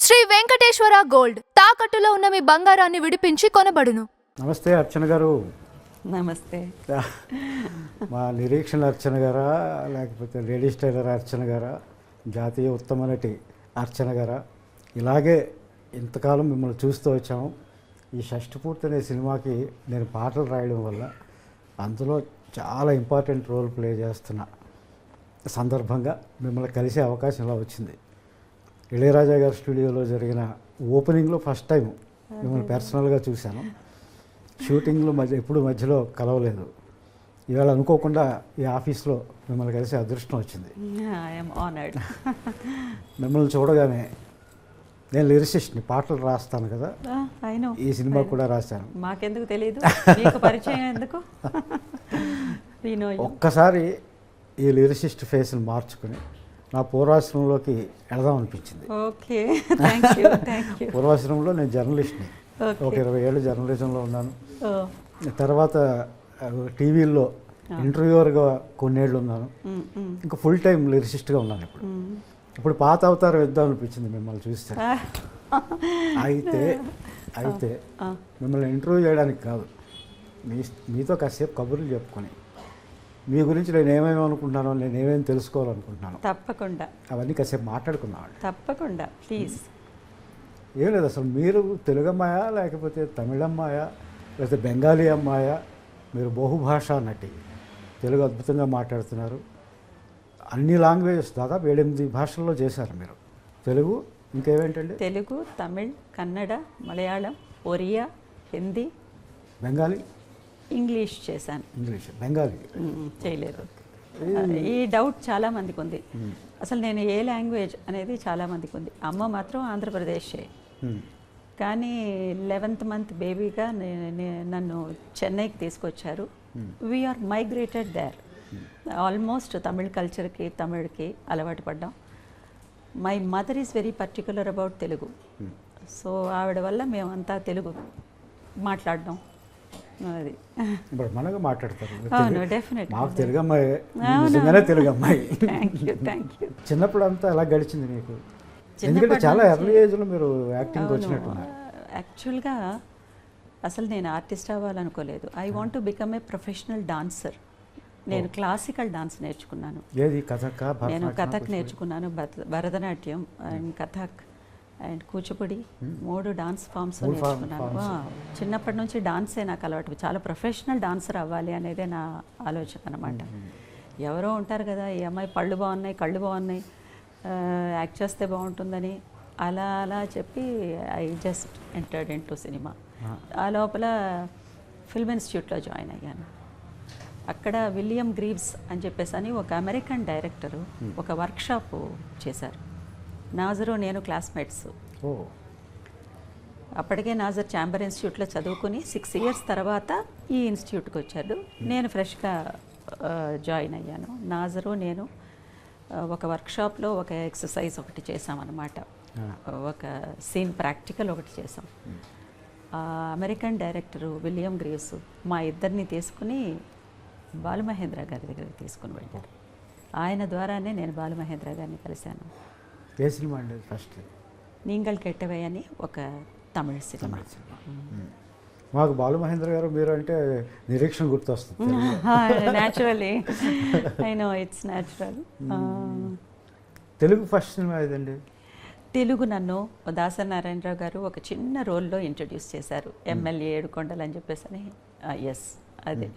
Shri Venkateswara gold తాకట్టులో ఉన్న మీ బంగారాన్ని విడిపించి కొనబడును. నమస్తే అర్చన గారు. నమస్తే. మా నిరీక్షణ అర్చన గారా, లేకపోతే లేడీస్ టైలర్ అర్చన గారా, జాతీయ ఉత్తమ నటి అర్చన గారా, ఇలాగే ఇంతకాలం మిమ్మల్ని చూస్తూ వచ్చాము. ఈ షష్టిపూర్తి అనే సినిమాకి నేను పాటలు రాయడం వల్ల అందులో చాలా ఇంపార్టెంట్ రోల్ ప్లే చేస్తున్న సందర్భంగా మిమ్మల్ని కలిసే అవకాశం ఇలా వచ్చింది. ఇళయరాజా గారి స్టూడియోలో జరిగిన ఓపెనింగ్లో ఫస్ట్ టైం మిమ్మల్ని పర్సనల్గా చూశాను. షూటింగ్లో ఎప్పుడు మధ్యలో కలవలేదు. ఇవాళ అనుకోకుండా ఈ ఆఫీస్లో మిమ్మల్ని కలిసి అదృష్టం వచ్చింది. మిమ్మల్ని చూడగానే నేను లిరిసిస్ట్ని, పాటలు రాస్తాను కదా, ఈ సినిమా కూడా రాశాను. మాకెందుకు తెలియదు, మీకు పరిచయం ఎందుకు? ఒక్కసారి ఈ లిరిసిస్ట్ ఫేస్ని మార్చుకుని నా పూర్వాశ్రమంలోకి వెళదాం అనిపించింది. ఓకే, పూర్వాశ్రమంలో నేను జర్నలిస్ట్ని, ఒక 20 ఏళ్ళు జర్నలిజంలో ఉన్నాను. తర్వాత టీవీల్లో ఇంటర్వ్యూవర్గా కొన్నేళ్ళు ఉన్నాను. ఇంకా ఫుల్ టైం లిరిసిస్ట్గా ఉన్నాను. ఇప్పుడు పాత అవతారం ఇద్దాం అనిపించింది మిమ్మల్ని చూస్తే. అయితే మిమ్మల్ని ఇంటర్వ్యూ చేయడానికి కాదు, మీతో కాసేపు కబుర్లు చెప్పుకొని మీ గురించి నేను ఏమేమి అనుకుంటున్నానో, నేను ఏమేమి తెలుసుకోవాలనుకుంటున్నాను, తప్పకుండా అవన్నీ కాసేపు మాట్లాడుకున్నాం. తప్పకుండా, ప్లీజ్. ఏం లేదు, అసలు మీరు తెలుగు అమ్మాయా, లేకపోతే తమిళ అమ్మాయా, లేకపోతే బెంగాలీ అమ్మాయా? మీరు బహుభాషా నటి, తెలుగు అద్భుతంగా మాట్లాడుతున్నారు. అన్ని లాంగ్వేజెస్ దాదాపు 7-8 భాషల్లో చేశారు మీరు. తెలుగు, ఇంకేమేంటండి? తెలుగు, తమిళ్, కన్నడ, మలయాళం, ఒరియా, హిందీ, బెంగాలీ, ఇంగ్లీష్ చేశాను. ఇంగ్లీష్, బెంగాలీ చేయలేదు. ఈ డౌట్ చాలామందికి ఉంది. అసలు నేను ఏ లాంగ్వేజ్ అనేది చాలామందికి ఉంది. అమ్మ మాత్రం ఆంధ్రప్రదేశే, కానీ 11th మంత్ బేబీగా నన్ను చెన్నైకి తీసుకొచ్చారు. We migrated there. Almost Tamil కల్చర్కి, తమిళ్కి అలవాటు పడ్డాం. My mother is very particular about Telugu. So ఆవిడ వల్ల మేమంతా తెలుగు మాట్లాడడం అది. ఇప్పుడు మనగా మాట్లాడతారు. అవును, డెఫినెట్. మాకు తెలుగు అమ్మాయి, నిజంగానే తెలుగు అమ్మాయి. Thank you. చిన్నప్పుడు అంతా ఎలా గడిచింది మీకు? ఎందుకంటే చాలా ఎర్లీ ఏజ్లో మీరు యాక్టింగ్ వచ్చినట్టున్నారు. యాక్చువల్గా అసలు నేను ఆర్టిస్ట్ అవ్వాలనుకోలేదు. I want to become a professional dancer. నేను క్లాసికల్ డాన్స్ నేర్చుకున్నాను. ఏది? కథక్? నేను కథక్ నేర్చుకున్నాను, Bharatanatyam and Kathak and Kuchipudi, 3 dance forms నేర్చుకున్నాను. చిన్నప్పటి నుంచి డాన్సే నాకు అలవాటు. చాలా ప్రొఫెషనల్ డాన్సర్ అవ్వాలి అనేదే నా ఆలోచన అనమాట. ఎవరో ఉంటారు కదా, ఈ అమ్మాయి పళ్ళు బాగున్నాయి, కళ్ళు బాగున్నాయి, యాక్ట్ చేస్తే బాగుంటుందని అలా అలా చెప్పి I just entered in to cinema. ఆ లోపల ఫిల్మ్ ఇన్స్టిట్యూట్లో జాయిన్ అయ్యాను. అక్కడ విలియం గ్రీవ్స్ అని చెప్పేసి అని ఒక అమెరికన్ డైరెక్టరు ఒక వర్క్షాప్ చేశారు. నాజరు నేను క్లాస్మేట్స్. అప్పటికే నాజర్ ఛాంబర్ ఇన్స్టిట్యూట్లో చదువుకుని 6 years తర్వాత ఈ ఇన్స్టిట్యూట్కి వచ్చాడు. నేను ఫ్రెష్గా జాయిన్ అయ్యాను. నాజరు నేను ఒక వర్క్షాప్లో ఒక ఎక్సర్సైజ్ ఒకటి చేసామన్నమాట. ఒక సీన్ ప్రాక్టికల్ ఒకటి చేసాం. అమెరికన్ డైరెక్టరు విలియం గ్రీవ్స్ మా ఇద్దరిని తీసుకుని బాలుమహేంద్ర గారి దగ్గరికి తీసుకుని వెళ్ళారు. ఆయన ద్వారానే నేను బాలుమహేంద్ర గారిని కలిశాను. ఏ సినిమా అండి? ఫస్ట్ నీంగల్ కెట్టవే అని ఒక తమిళ సినిమా. మాకు బాలుమహేంద్ర గారు మీరు అంటే నిరీక్షణ గుర్తొస్తుంది. Naturally, I know, it's natural. Telugu first cinema ఏదండి? తెలుగు నన్ను దాసనారాయణరావు గారు ఒక చిన్న రోల్లో ఇంట్రడ్యూస్ చేశారు. ఎమ్మెల్యే ఏడుకొండలు అని చెప్పేసి అని. ఎస్, అదే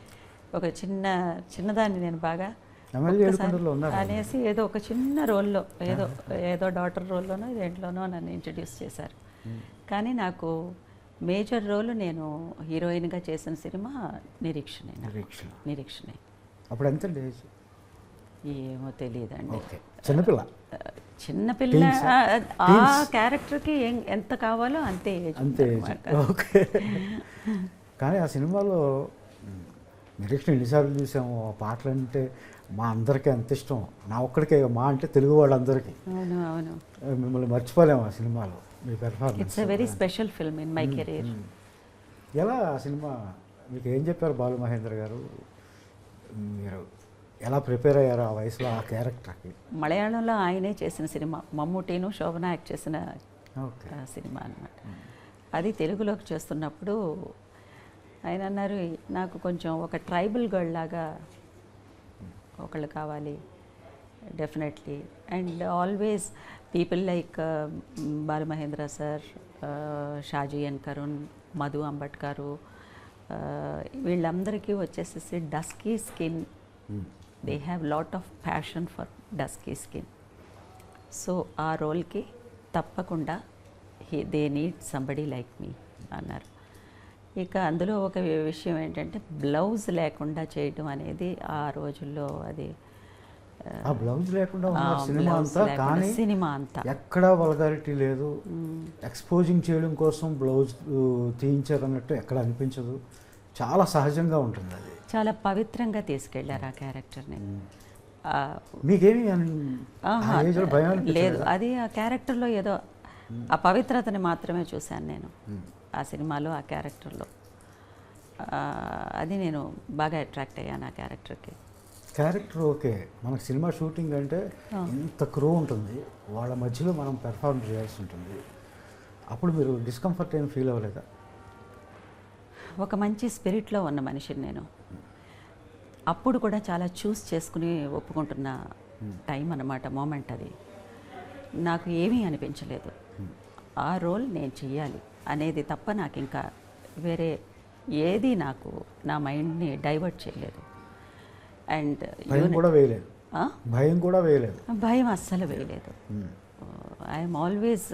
ఒక చిన్నదాన్ని నేను బాగా అనేసి ఏదో ఒక చిన్న రోల్లో, ఏదో డాటర్ రోల్లోనో దేంట్లోనో నన్ను ఇంట్రడ్యూస్ చేశారు. కానీ నాకు మేజర్ రోల్ నేను హీరోయిన్గా చేసిన సినిమా నిరీక్షణే. అప్పుడు ఎంత ఏజ్? ఏమో తెలియదండి. చిన్నపిల్ల. ఆ క్యారెక్టర్కి ఎంత కావాలో అంతే ఏజ్. ఓకే. కానీ ఆ సినిమాలో నిరీక్షణ ఎన్నిసార్లు చూసాము. ఆ పాటలు అంటే మా అందరికీ అంత ఇష్టం. నా ఒక్కడికే, మా అంటే తెలుగు వాళ్ళందరికీ. అవును, మిమ్మల్ని మర్చిపోలేము ఆ సినిమాలో. మీ performance it's a very special film in my career. ఎలా ఆ సినిమా మీకు ఏం చెప్పారు బాలుమహేంద్ర గారు? మీరు ఎలా ప్రిపేర్ అయ్యారు ఆ వయసులో ఆ క్యారెక్టర్కి? మలయాళంలో ఆయనే చేసిన సినిమా, మమ్ముటీను శోభన యాక్ట్ చేసిన ఓకే. సినిమా అనమాట. అది తెలుగులోకి చేస్తున్నప్పుడు ఆయన అన్నారు, నాకు కొంచెం ఒక ట్రైబల్ గర్ల్ లాగా ఒకళ్ళు కావాలి definitely. And always people like Balu Mahendra sir, Shaji N Karun, Madhu అంబట్కారు, వీళ్ళందరికీ వచ్చేసేసి dusky skin, they have lot of passion for dusky skin. So ఆ రోల్కి తప్పకుండా they need somebody like me అన్నారు. ఇక అందులో ఒక విషయం ఏంటంటే బ్లౌజ్ లేకుండా చేయడం అనేది ఆ రోజుల్లో అది ఆ బ్లౌజ్ లేకుండా ఉన్న సినిమా అంతా, కానీ సినిమా అంతా ఎక్కడా వల్గారిటీ లేదు. ఎక్స్పోజింగ్ చేయడం కోసం బ్లౌజ్ తీయించారు అన్నట్టు ఎక్కడ అనిపించదు. చాలా సహజంగా ఉంటుంది అది. చాలా పవిత్రంగా తీసుకెళ్లారు ఆ క్యారెక్టర్ని. మీకేమి భయం లేదు, అది ఆ క్యారెక్టర్లో ఏదో ఆ పవిత్రతని మాత్రమే చూశాను నేను ఆ సినిమాలో, ఆ క్యారెక్టర్లో. అది నేను బాగా అట్రాక్ట్ అయ్యాను ఆ క్యారెక్టర్కి. Character okay. మనకు సినిమా షూటింగ్ అంటే ఇంత క్రూ ఉంటుంది, వాళ్ళ మధ్యలో మనం పెర్ఫార్మ్ చేయాల్సి ఉంటుంది. అప్పుడు మీరు డిస్కంఫర్ట్ ఏం ఫీల్ అవ్వలేదా? ఒక మంచి స్పిరిట్లో ఉన్న మనిషిని నేను. అప్పుడు కూడా చాలా చూస్ చేసుకుని ఒప్పుకుంటున్న టైం అన్నమాట, మూమెంట్ అది. నాకు ఏమీ అనిపించలేదు. ఆ రోల్ నేను చెయ్యాలి అనేది తప్ప నాకు ఇంకా వేరే ఏది నాకు నా మైండ్ని డైవర్ట్ చేయలేదు. అండ్ భయం కూడా వేయలేదు. భయం అస్సలు వేయలేదు. I'm always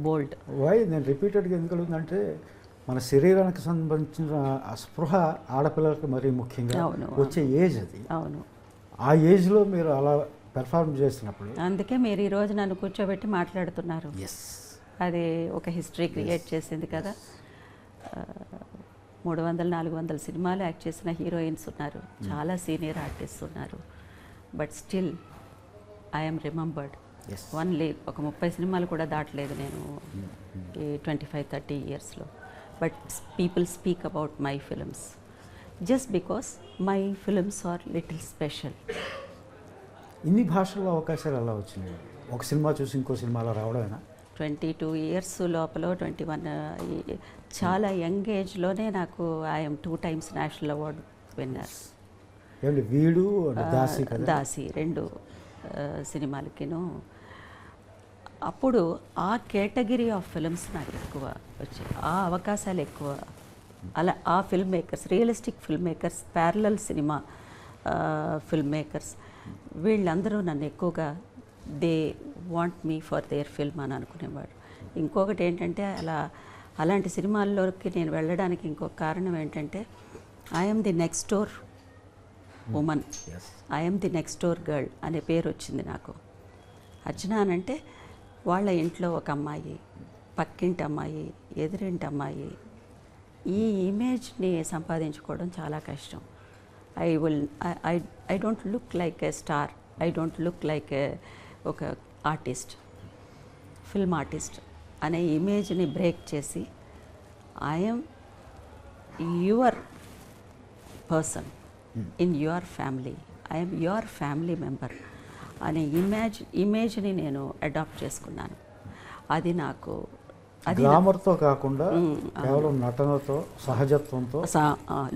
bold. వై నేను రిపీటెడ్గా ఎందుకు అడుగుతుందంటే, మన శరీరానికి సంబంధించిన స్పృహ ఆడపిల్లలకి మరీ ముఖ్యంగా వచ్చే ఏజ్ అది. అవును, ఆ ఏజ్లో మీరు అలా పెర్ఫార్మ్ చేసినప్పుడు, అందుకే మీరు ఈరోజు నన్ను కూర్చోబెట్టి మాట్లాడుతున్నారు. అది ఒక హిస్టరీ క్రియేట్ చేసింది కదా. 300-400 సినిమాలు యాక్ట్ చేసిన హీరోయిన్స్ ఉన్నారు, చాలా సీనియర్ ఆర్టిస్ట్ ఉన్నారు. But still I'm remembered. Only ఒక 30 సినిమాలు కూడా దాటలేదు నేను ఈ 25-30 ఇయర్స్లో. But people speak about my films just because my films are little special. ఇన్ని భాషల్లో అవకాశాలు ఎలా వచ్చినాయి? ఒక సినిమా చూసి ఇంకో సినిమాలో రావడమేనా? 22 ఇయర్స్ లోపల 21 చాలా యంగ్ ఏజ్లోనే నాకు I'm 2 times national award winner. వీడు దాసి 2 సినిమాలకిను. అప్పుడు ఆ కేటగిరీ ఆఫ్ ఫిల్మ్స్ నాకు ఎక్కువ వచ్చాయి, ఆ అవకాశాలు ఎక్కువ. అలా ఆ film makers, realistic film makers, parallel cinema film makers, వీళ్ళందరూ నన్ను ఎక్కువగా they want me for their film అని అనుకునేవాడు. ఇంకొకటి ఏంటంటే, అలాంటి సినిమాల్లోకి నేను వెళ్ళడానికి ఇంకొక కారణం ఏంటంటే, I'm the next door woman, I'm the next door girl అనే పేరు వచ్చింది నాకు. అర్చన అనంటే వాళ్ళ ఇంట్లో ఒక అమ్మాయి, పక్కింటి అమ్మాయి, ఎదురింటి అమ్మాయి, ఈ ఇమేజ్ని సంపాదించుకోవడం చాలా కష్టం. I don't look like A star, I don't look like ఒక ఆర్టిస్ట్, ఫిల్మ్ ఆర్టిస్ట్ అనే ఇమేజ్ని బ్రేక్ చేసి I'm your person in your family, I'm your family member అనే ఇమేజ్ని నేను అడాప్ట్ చేసుకున్నాను. అది నాకు గ్లామర్తో కాకుండా కేవలం నటనతో, సహజత్వంతో,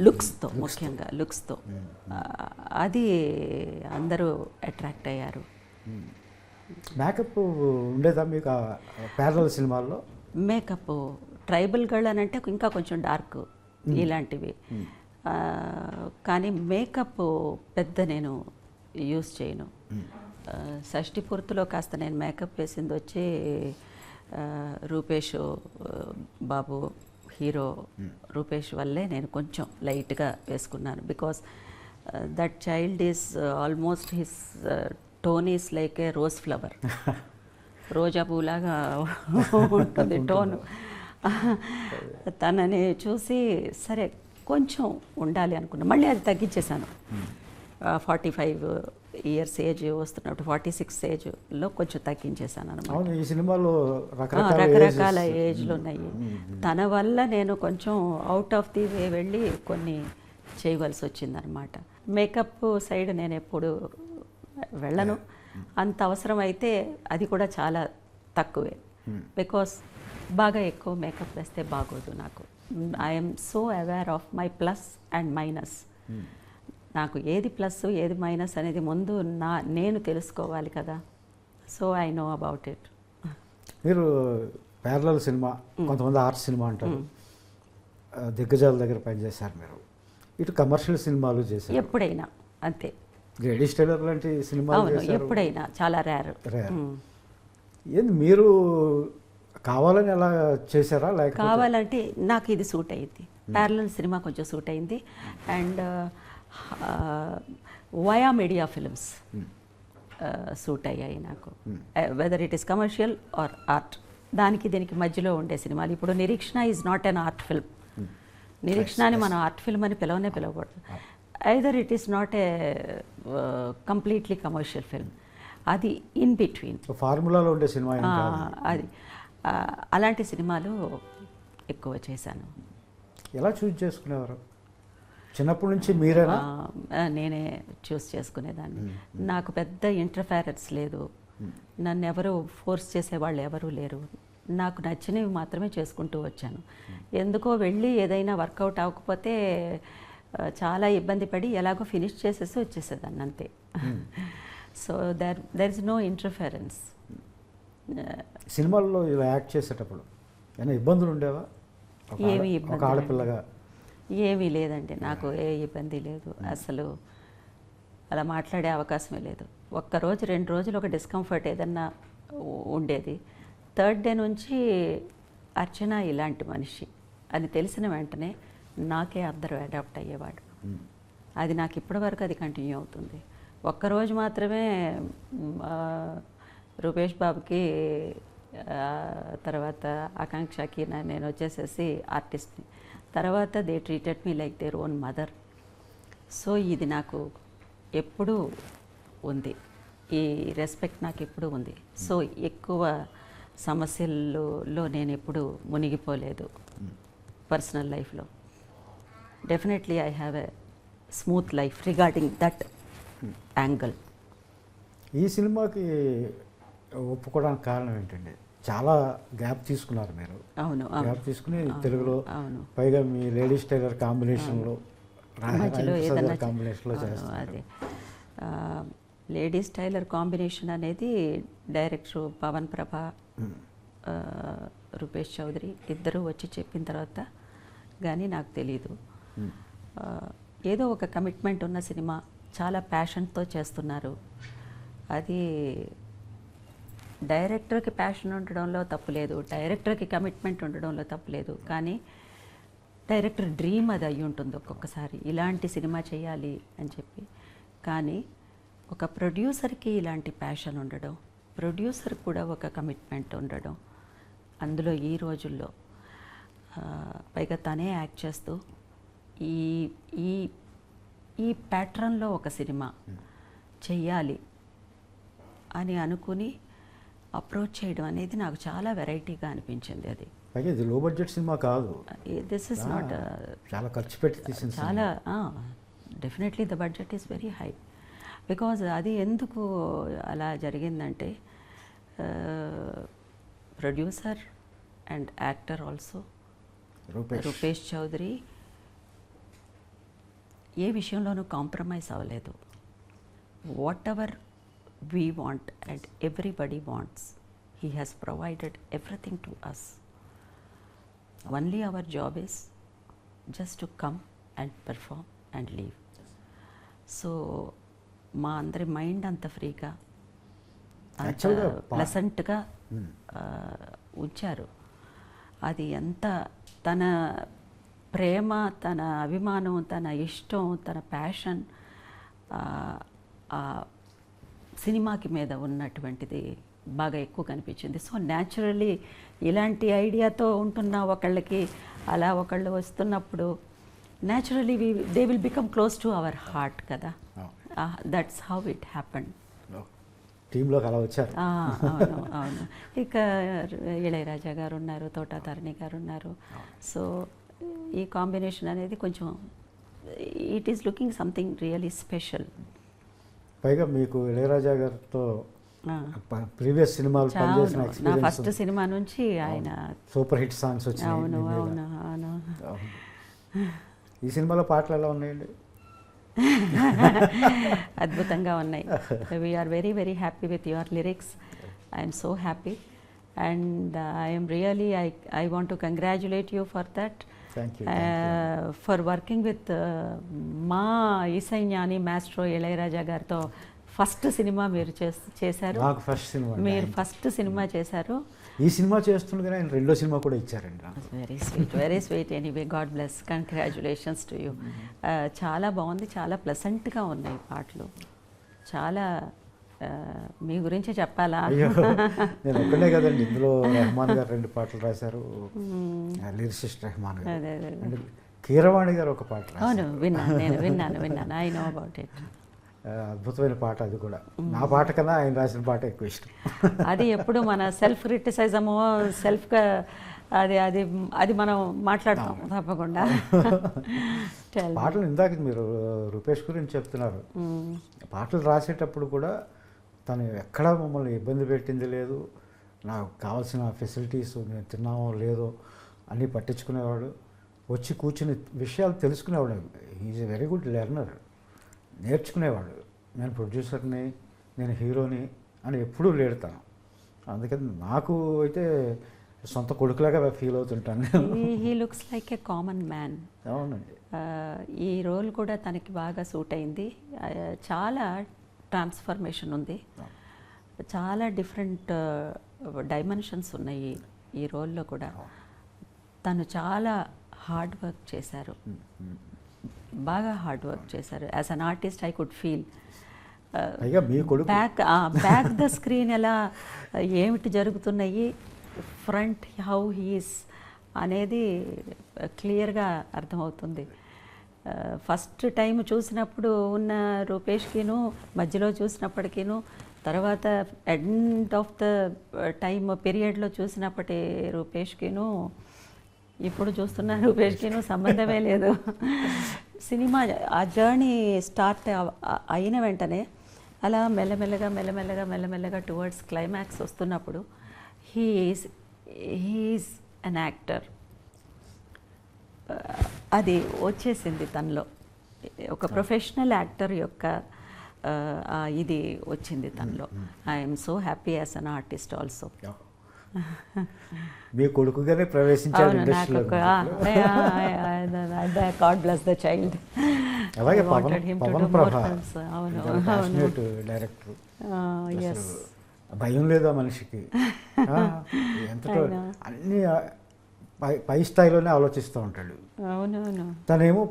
లుక్స్తో, ముఖ్యంగా లుక్స్తో అది అందరూ అట్రాక్ట్ అయ్యారు. మేకప్ ఉండేదా మీకు ప్యారలల్ సినిమాల్లో? మేకప్ ట్రైబల్ గర్ల్ అని అంటే ఇంకా కొంచెం డార్క్ ఇలాంటివి, కానీ మేకప్ పెద్ద నేను యూస్ చేయను. షష్ఠి పూర్తిలో కాస్త నేను మేకప్ వేసింది వచ్చి రూపేష్ బాబు, హీరో రూపేష్ వల్లే నేను కొంచెం లైట్గా వేసుకున్నాను. Because that child is almost his tone is like a rose flower, రోజా పూలాగా ఉంటుంది టోను. తనని చూసి సరే కొంచెం ఉండాలి అనుకున్నా, మళ్ళీ అది తగ్గించేశాను. 45 ఇయర్స్ ఏజ్ వస్తున్నప్పుడు 46 ఏజ్లో కొంచెం తగ్గించేశాను అనమాట. ఈ సినిమాలో రకరకాల ఏజ్లు ఉన్నాయి. తన వల్ల నేను కొంచెం అవుట్ ఆఫ్ ది వే వెళ్ళి కొన్ని చేయవలసి వచ్చిందనమాట. మేకప్ సైడ్ నేను ఎప్పుడు వెళ్ళను, అంత అవసరం అయితే అది కూడా చాలా తక్కువే. బికాస్ బాగా ఎక్కువ మేకప్ వేస్తే బాగోదు నాకు. I'm so aware of my plus and minus. నాకు ఏది ప్లస్ ఏది మైనస్ అనేది ముందు నేను తెలుసుకోవాలి కదా. So I know about it. మీరు ప్యారలల్ సినిమా, కొంతమంది ఆర్ట్ సినిమా అంటారు, దిగ్గజాల దగ్గర పనిచేశారు మీరు. ఇటు కమర్షియల్ సినిమాలు చేశారు ఎప్పుడైనా అంతే. లేడీస్ టైలర్ లాంటి సినిమాలు అవును, చేశారు. ఎప్పుడైనా, చాలా రేర్. ఏంది మీరు కావాలని అలా చేశారా లేకపోతే కావాలంటే నాకు ఇది సూట్ అయింది. ప్యారలల్ సినిమా కొంచెం సూట్ అయింది. And via media films suit అయ్యాయి నాకు. Whether it is commercial or art, దానికి దీనికి మధ్యలో ఉండే సినిమాలు. ఇప్పుడు Nireekshana is not an art film. నిరీక్షణని మనం ఆర్ట్ ఫిల్మ్ అని పిలవకూడదు. Either it is not a completely commercial film, అది ఇన్ బిట్వీన్ ఫార్ములాలో ఉండే సినిమా ఏం కాదు. అది. అలాంటి సినిమాలు ఎక్కువ చేశాను. ఎలా చూస్ చేసుకునేవారు? చిన్నప్పటి నుంచి మీరేనా? నేనే చూస్ చేసుకునేదాన్ని. నాకు పెద్ద ఇంటర్ఫెరెన్స్ లేదు. నన్ను ఎవరు ఫోర్స్ చేసేవాళ్ళు ఎవరూ లేరు. నాకు నచ్చినవి మాత్రమే చేసుకుంటూ వచ్చాను. ఎందుకో వెళ్ళి ఏదైనా వర్కౌట్ అవ్వకపోతే చాలా ఇబ్బంది పడి ఎలాగో ఫినిష్ చేసేసి వచ్చేసేదాన్ని అంతే. So there is no interference. సినిమాల్లో ఇలా యాక్ట్ చేసేటప్పుడు ఏమైనా ఇబ్బందులు ఉండేవా? ఏమీ ఒక ఇబ్బంది ఆడపిల్లగా ఏమీ లేదండి, నాకు ఏ ఇబ్బంది లేదు. అసలు అలా మాట్లాడే అవకాశమే లేదు. ఒక్కరోజు 2 రోజులు ఒక డిస్కంఫర్ట్ ఏదన్నా ఉండేది. థర్డ్ డే నుంచి అర్చన ఇలాంటి మనిషి అని తెలిసిన వెంటనే నాకే అందరూ అడాప్ట్ అయ్యేవాడు. అది నాకు ఇప్పటివరకు అది కంటిన్యూ అవుతుంది. ఒక్కరోజు మాత్రమే రూపేష్ బాబుకి, తర్వాత ఆకాంక్షకి నేను వచ్చేసేసి ఆర్టిస్ట్ని. తర్వాత they treated me like their own mother. So ఇది నాకు ఎప్పుడూ ఉంది, ఈ రెస్పెక్ట్ నాకు ఎప్పుడూ ఉంది. సో ఎక్కువ సమస్యల్లో నేను ఎప్పుడు మునిగిపోలేదు పర్సనల్ లైఫ్లో. Definitely I have a smooth life regarding that angle. ఈ సినిమాకి ఒప్పుకోవడానికి కారణం ఏంటండి? చాలా గ్యాప్ తీసుకున్నారు మీరు. అవును, గ్యాప్ తీసుకుని తెలుగులో, అవును, పైగా మీ లేడీస్ టైలర్ కాంబినేషన్లో, మధ్యలో ఏదన్నా కాంబినేషన్లో చేస్తారు. అదే లేడీస్ టైలర్ కాంబినేషన్ అనేది డైరెక్టర్ పవన్ ప్రభ, రూపేష్ చౌదరి ఇద్దరూ వచ్చి చెప్పిన తర్వాత కానీ నాకు తెలీదు. ఏదో ఒక కమిట్మెంట్ ఉన్న సినిమా, చాలా ప్యాషన్తో చేస్తున్నారు. అది డైరెక్టర్కి ప్యాషన్ ఉండడంలో తప్పులేదు, డైరెక్టర్కి కమిట్మెంట్ ఉండడంలో తప్పులేదు. కానీ డైరెక్టర్ డ్రీమ్ అది అయ్యి ఉంటుంది ఒక్కొక్కసారి, ఇలాంటి సినిమా చేయాలి అని చెప్పి. కానీ ఒక ప్రొడ్యూసర్కి ఇలాంటి ప్యాషన్ ఉండడం, ప్రొడ్యూసర్ కూడా ఒక కమిట్మెంట్ ఉండడం, అందులో ఈ రోజుల్లో పైగా తనే యాక్ట్ చేస్తూ ఈ ఈ ఈ ప్యాటర్న్లో ఒక సినిమా చెయ్యాలి అని అనుకుని అప్రోచ్ చేయడం అనేది నాకు చాలా వెరైటీగా అనిపించింది. అది పైగా ఇది లో బడ్జెట్ సినిమా కాదు, దిస్ ఇస్ నాట్ చాలా ఖర్చు పెట్టి తీసిన చాలా definitely the budget is very high. Because అది ఎందుకు అలా జరిగిందంటే producer and actor also Rupesh Chaudhary ఏ విషయంలోనూ కాంప్రమైజ్ అవ్వలేదు. Whatever we want and everybody wants, he has provided everything to us. Only our job is just to come and perform and leave. So మా అందరి mind అంత ఫ్రీగా, అంత ప్లెసెంట్గా ఉంచారు. అది ఎంత తన ప్రేమ, తన అభిమానం, తన ఇష్టం, తన ప్యాషన్ సినిమాకి మీద ఉన్నటువంటిది బాగా ఎక్కువ కనిపించింది. సో న్యాచురల్లీ ఇలాంటి ఐడియాతో ఉంటున్న ఒకళ్ళకి అలా ఒకళ్ళు వస్తున్నప్పుడు naturally they will become close to our heart కదా. That's how it happened. టీంలోకి అలా వచ్చారు. అవును, అవును. ఇక ఇళయరాజా గారు ఉన్నారు, తోటాతారిణి గారు ఉన్నారు. సో ఈ కాంబినేషన్ అనేది కొంచెం it is looking something really special. పైగా మీకు ఇళయరాజా గారితో ప్రీవియస్ సినిమాలు పనిచేసిన నా ఎక్స్పీరియన్స్ ఫస్ట్ సినిమా నుంచి ఆయన సూపర్ హిట్ సాంగ్స్ వచ్చినాయి అవును మీ మీద. అవును అవును అవును. ఈ సినిమాలో పాటలు ఎలా ఉన్నాయండి? అద్భుతంగా ఉన్నాయి. We're very very happy with your lyrics. I'm so happy and I'm really I want to congratulate you for that, thank you. For working with మా ఇసైజ్ఞాని మాస్ట్రో ఇళయరాజా గారితో ఫస్ట్ సినిమా మీరు చేశారు. నాకు ఫస్ట్ సినిమా అండి. మీరు ఫస్ట్ సినిమా చేశారు. ఈ cinema చేస్తుండగానే ఆయన రెండో సినిమా కూడా ఇచ్చారండి నాకు. Very sweet anyway, God bless, congratulations to you. చాలా బాగుంది, చాలా ప్లెసెంట్గా ఉన్నాయి పాటలు. చాలా మీ గురించి చెప్పాలా? అయ్యో, నేను ఒక్కడే కదండి, ఇందులో రెహమాన్ గారు 2 పాటలు రాశారు, లిరిసిస్ట్ రెహమాన్ గారు. అదే అదే అండ్ కీరవాణి గారు ఒక పాట రాశారు. అవును, విన్నాను. I know about it. అద్భుతమైన పాట అది కూడా. నా పాట కన్నా ఆయన రాసిన పాట ఎక్కువ ఇష్టం. అది ఎప్పుడు మన సెల్ఫ్ క్రిటిసైజము, సెల్ఫ్గా అది అది అది మనం మాట్లాడతాం తప్పకుండా. పాటలు ఇందాక మీరు రూపేష్ గురించి చెప్తున్నారు. పాటలు రాసేటప్పుడు కూడా తను ఎక్కడా మమ్మల్ని ఇబ్బంది పెట్టింది లేదు. నాకు కావాల్సిన ఫెసిలిటీస్ నేను తిన్నామో లేదో అన్నీ పట్టించుకునేవాడు. వచ్చి కూర్చుని విషయాలు తెలుసుకునేవాడు. Is a very good learner. నేర్చుకునేవాడు. నేను ప్రొడ్యూసర్ని, నేను హీరోని అని ఎప్పుడూ లేడతాను. అందుకని నాకు అయితే సొంత కొడుకులాగా ఫీల్ అవుతుంటాను. He looks like a common man. అవునండి. ఈ రోల్ కూడా తనకి బాగా సూట్ అయింది. చాలా ట్రాన్స్ఫర్మేషన్ ఉంది, చాలా డిఫరెంట్ డైమెన్షన్స్ ఉన్నాయి ఈ రోల్లో కూడా. తను చాలా హార్డ్ వర్క్ చేశారు, బాగా హార్డ్ వర్క్ చేశారు. As an artist I could feel అయ్యా మీ కొడుకు బ్యాక్ ద స్క్రీన్ ఎలా ఏమిటి జరుగుతున్నాయి, ఫ్రంట్ హౌ హీస్ అనేది క్లియర్గా అర్థమవుతుంది. ఫస్ట్ టైం చూసినప్పుడు ఉన్న రూపేష్కిను, మధ్యలో చూసినప్పటికీను, తర్వాత ఎండ్ ఆఫ్ ద టైమ్ పీరియడ్లో చూసినప్పటి రూపేష్కిను, ఇప్పుడు చూస్తున్న రూపేష్కిను సంబంధమే లేదు. సినిమా ఆ జర్నీ స్టార్ట్ అయిన వెంటనే అలా మెల్లమెల్లగా టువర్డ్స్ క్లైమాక్స్ వస్తున్నప్పుడు హీఈస్ అన్ యాక్టర్. అది వచ్చేసింది తనలో, ఒక ప్రొఫెషనల్ యాక్టర్ యొక్క ఇది వచ్చింది తనలో. I'm so happy as an artist also. మీ కొడుకుగానే ప్రవేశించారు ఇండస్ట్రీలో. God bless the child. అలాగే పవన్ ప్రభా డైరెక్టర్. భయం లేదా మనిషికి? ఎంత అన్ని పై స్థాయిలోనే ఆలోచిస్తూ ఉంటాడు. అవునవును. తనేమో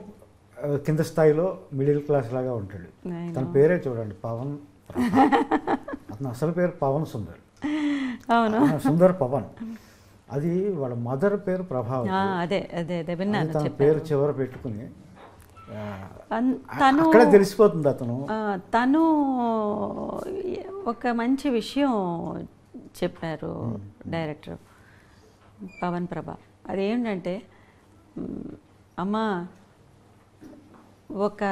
కింద స్థాయిలో మిడిల్ క్లాస్ లాగా ఉంటాడు. తన పేరే చూడండి, పవన్. అతను అసలు పేరు పవన్ సుందర్. అవును, సుందర్ పవన్. అది వాళ్ళ మదర్ పేరు ప్రభావతి. అదే అదే అదే విన్నాను. తన పేరు చివర పెట్టుకుని తను అక్కడ తెలిసిపోతుంది. తను ఒక మంచి విషయం చెప్పారు డైరెక్టర్ పవన్ ప్రభ. అదేంటంటే, అమ్మ, ఒక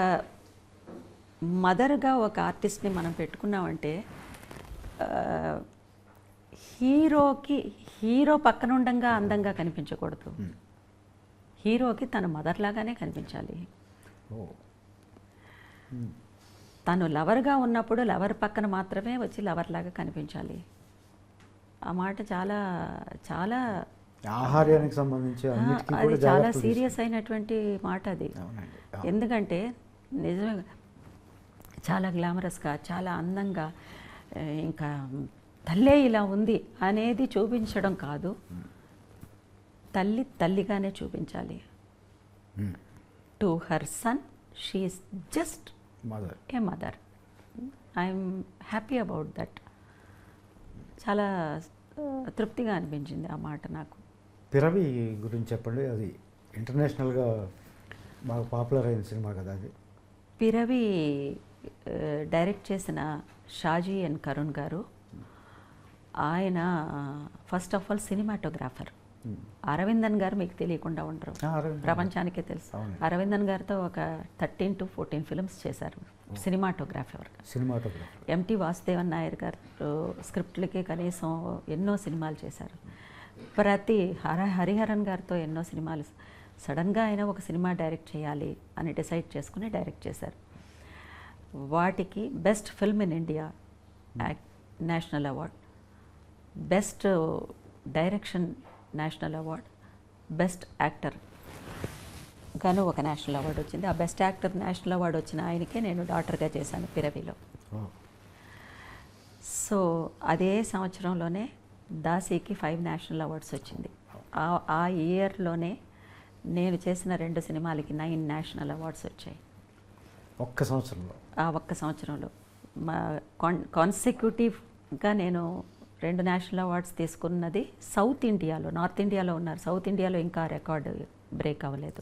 మదర్గా ఒక ఆర్టిస్ట్ని మనం పెట్టుకున్నామంటే హీరో పక్కన ఉండంగా అందంగా కనిపించకూడదు. హీరోకి తన మదర్ లాగానే కనిపించాలి. తను లవర్గా ఉన్నప్పుడు లవర్ పక్కన మాత్రమే వచ్చి లవర్ లాగా కనిపించాలి. ఆ మాట చాలా చాలా ఆహార్యానికి సంబంధించి అది చాలా సీరియస్ అయినటువంటి మాట అది. ఎందుకంటే నిజమే, చాలా గ్లామరస్గా, చాలా అందంగా, ఇంకా తల్లే ఇలా ఉంది అనేది చూపించడం కాదు, తల్లి తల్లిగానే చూపించాలి. To her son she is just a mother. I'm happy about that. చాలా తృప్తిగా అనిపించింది ఆ మాట నాకు. పిరవి గురించి చెప్పండి. అది ఇంటర్నేషనల్గా బాగా పాపులర్ అయిన సినిమా కదా అది. పిరవి డైరెక్ట్ చేసిన షాజీ ఎన్ కరుణ్ గారు. ఆయన first of all cinematographer. Aravindan గారు మీకు తెలియకుండా ఉండరు, ప్రపంచానికే తెలుసు. అరవిందన్ గారితో ఒక 13 to 14 ఫిల్మ్స్ చేశారు సినిమాటోగ్రాఫర్గా. ఎంటి వాసుదేవన్ నాయర్ గారు స్క్రిప్ట్లకి కనీసం ఎన్నో సినిమాలు చేశారు. ప్రతి హరిహరన్ గారితో ఎన్నో సినిమాలు. సడన్గా ఆయన ఒక సినిమా డైరెక్ట్ చేయాలి అని డిసైడ్ చేసుకుని డైరెక్ట్ చేశారు. వాటికి best film in India national award, best direction national award, best actor గాను ఒక నేషనల్ అవార్డు వచ్చింది. ఆ బెస్ట్ యాక్టర్ నేషనల్ అవార్డు వచ్చిన ఆయనకే నేను డాటర్గా చేశాను పిరవిలో. సో అదే సంవత్సరంలోనే దాసీకి 5 నేషనల్ అవార్డ్స్ వచ్చింది. ఆ ఇయర్లోనే నేను చేసిన 2 సినిమాలకి 9 నేషనల్ అవార్డ్స్ వచ్చాయి ఒక్క సంవత్సరంలో. మా కాన్సిక్యూటివ్గా నేను 2 నేషనల్ అవార్డ్స్ తీసుకున్నది సౌత్ ఇండియాలో. నార్త్ ఇండియాలో ఉన్నారు, సౌత్ ఇండియాలో ఇంకా రికార్డు బ్రేక్ అవ్వలేదు.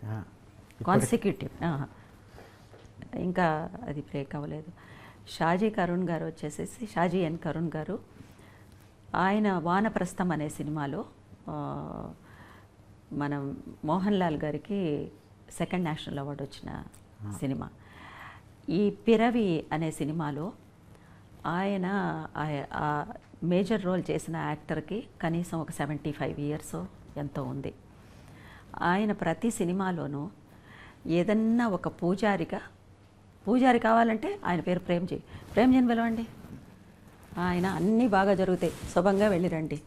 కాన్సిక్యూటివ్ ఇంకా అది బ్రేక్ అవ్వలేదు. షాజీ కరుణ్ గారు వచ్చేసేసి, షాజీ ఎన్ కరుణ్ గారు, ఆయన వానప్రస్థం అనే సినిమాలో మనం మోహన్ లాల్ గారికి 2nd నేషనల్ అవార్డు వచ్చిన సినిమా. ఈ పిరవి అనే సినిమాలో ఆయన ఆ మేజర్ రోల్ చేసిన యాక్టర్కి కనీసం ఒక 75 years ఎంతో ఉంది. ఆయన ప్రతి సినిమాలోనూ ఏదన్నా ఒక పూజారి కావాలంటే ఆయన పేరు ప్రేమ్జీని పిలవండి, ఆయన అన్నీ బాగా జరుగుతాయి, శుభంగా వెళ్ళిరండి.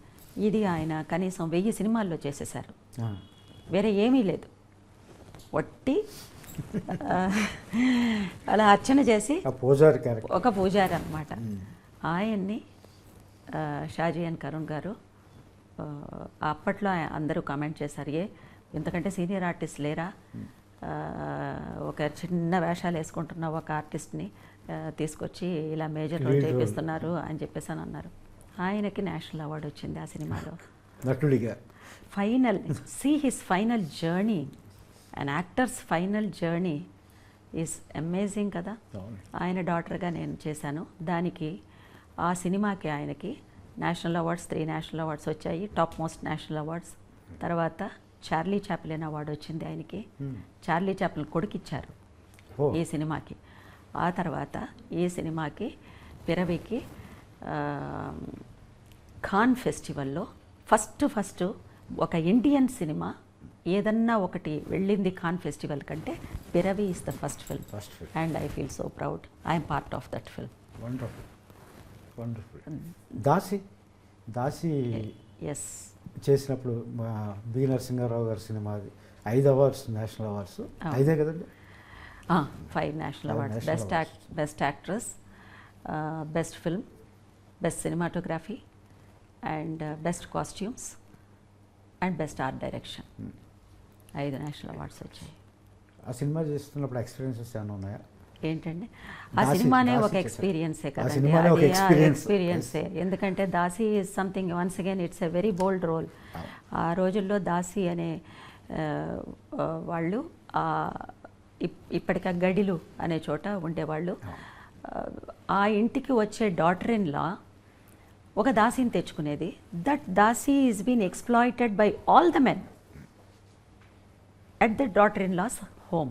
ఇది ఆయన కనీసం 1000 సినిమాల్లో చేసేసారు. వేరే ఏమీ లేదు, వట్టి అలా అర్చన చేసి ఒక పూజారి అన్నమాట. ఆయన్ని షాజీ ఎన్ కరుణ్ గారు అప్పట్లో అందరూ కామెంట్ చేశారు, ఇంతకంటే సీనియర్ ఆర్టిస్ట్ లేరా, ఒక చిన్న వేషాలు వేసుకుంటున్న ఒక ఆర్టిస్ట్ని తీసుకొచ్చి ఇలా మేజర్ రోల్ చేపిస్తున్నారు అని చెప్పేసి అని అన్నారు. ఆయనకి నేషనల్ అవార్డు వచ్చింది ఆ సినిమాలో నటుడిగా. Final his final journey, and actors final journey is amazing కదా. ఆయన డాటర్గా నేను చేశాను. దానికి ఆ సినిమాకి ఆయనకి నేషనల్ అవార్డ్స్ 3 నేషనల్ అవార్డ్స్ వచ్చాయి, టాప్ మోస్ట్ నేషనల్ అవార్డ్స్. తర్వాత చార్లీ చాప్లిన్ అవార్డు వచ్చింది ఆయనకి. చార్లీ చాప్లిన్ కొడుకిచ్చారు ఈ సినిమాకి. ఆ తర్వాత ఈ సినిమాకి పిరవికి ఖాన్ ఫెస్టివల్లో ఫస్ట్ ఒక ఇండియన్ సినిమా ఏదన్నా ఒకటి వెళ్ళింది ఖాన్ ఫెస్టివల్ కంటే Piravi is the first film, and I feel so proud I'm part of that film. Wonderful. Daasi ఎస్ చేసినప్పుడు మా బి నరసింహారావు గారి సినిమా, అది 5 అవార్డ్స్ నేషనల్ అవార్డ్స్, 5 కదండి? 5 national awards. Best actress, best film, best cinematography, and best costumes, and best art direction. 5 national awards వచ్చాయి. ఆ cinema చేస్తున్నప్పుడు experiences ఏమైనా ఉన్నాయా? ఏంటండి, ఆ సినిమానే ఒక ఎక్స్పీరియన్సే కదండి, ఎక్స్పీరియన్సే. ఎందుకంటే Daasi is something, once again it's a very bold role. ఆ రోజుల్లో దాసి అనే వాళ్ళు ఇప్పటికా గడిలు అనే చోట ఉండేవాళ్ళు. ఆ ఇంటికి వచ్చే డాటర్ ఇన్ లా ఒక దాసిని తెచ్చుకునేది. That dasi is been exploited by all the men at the daughter-in-law's home.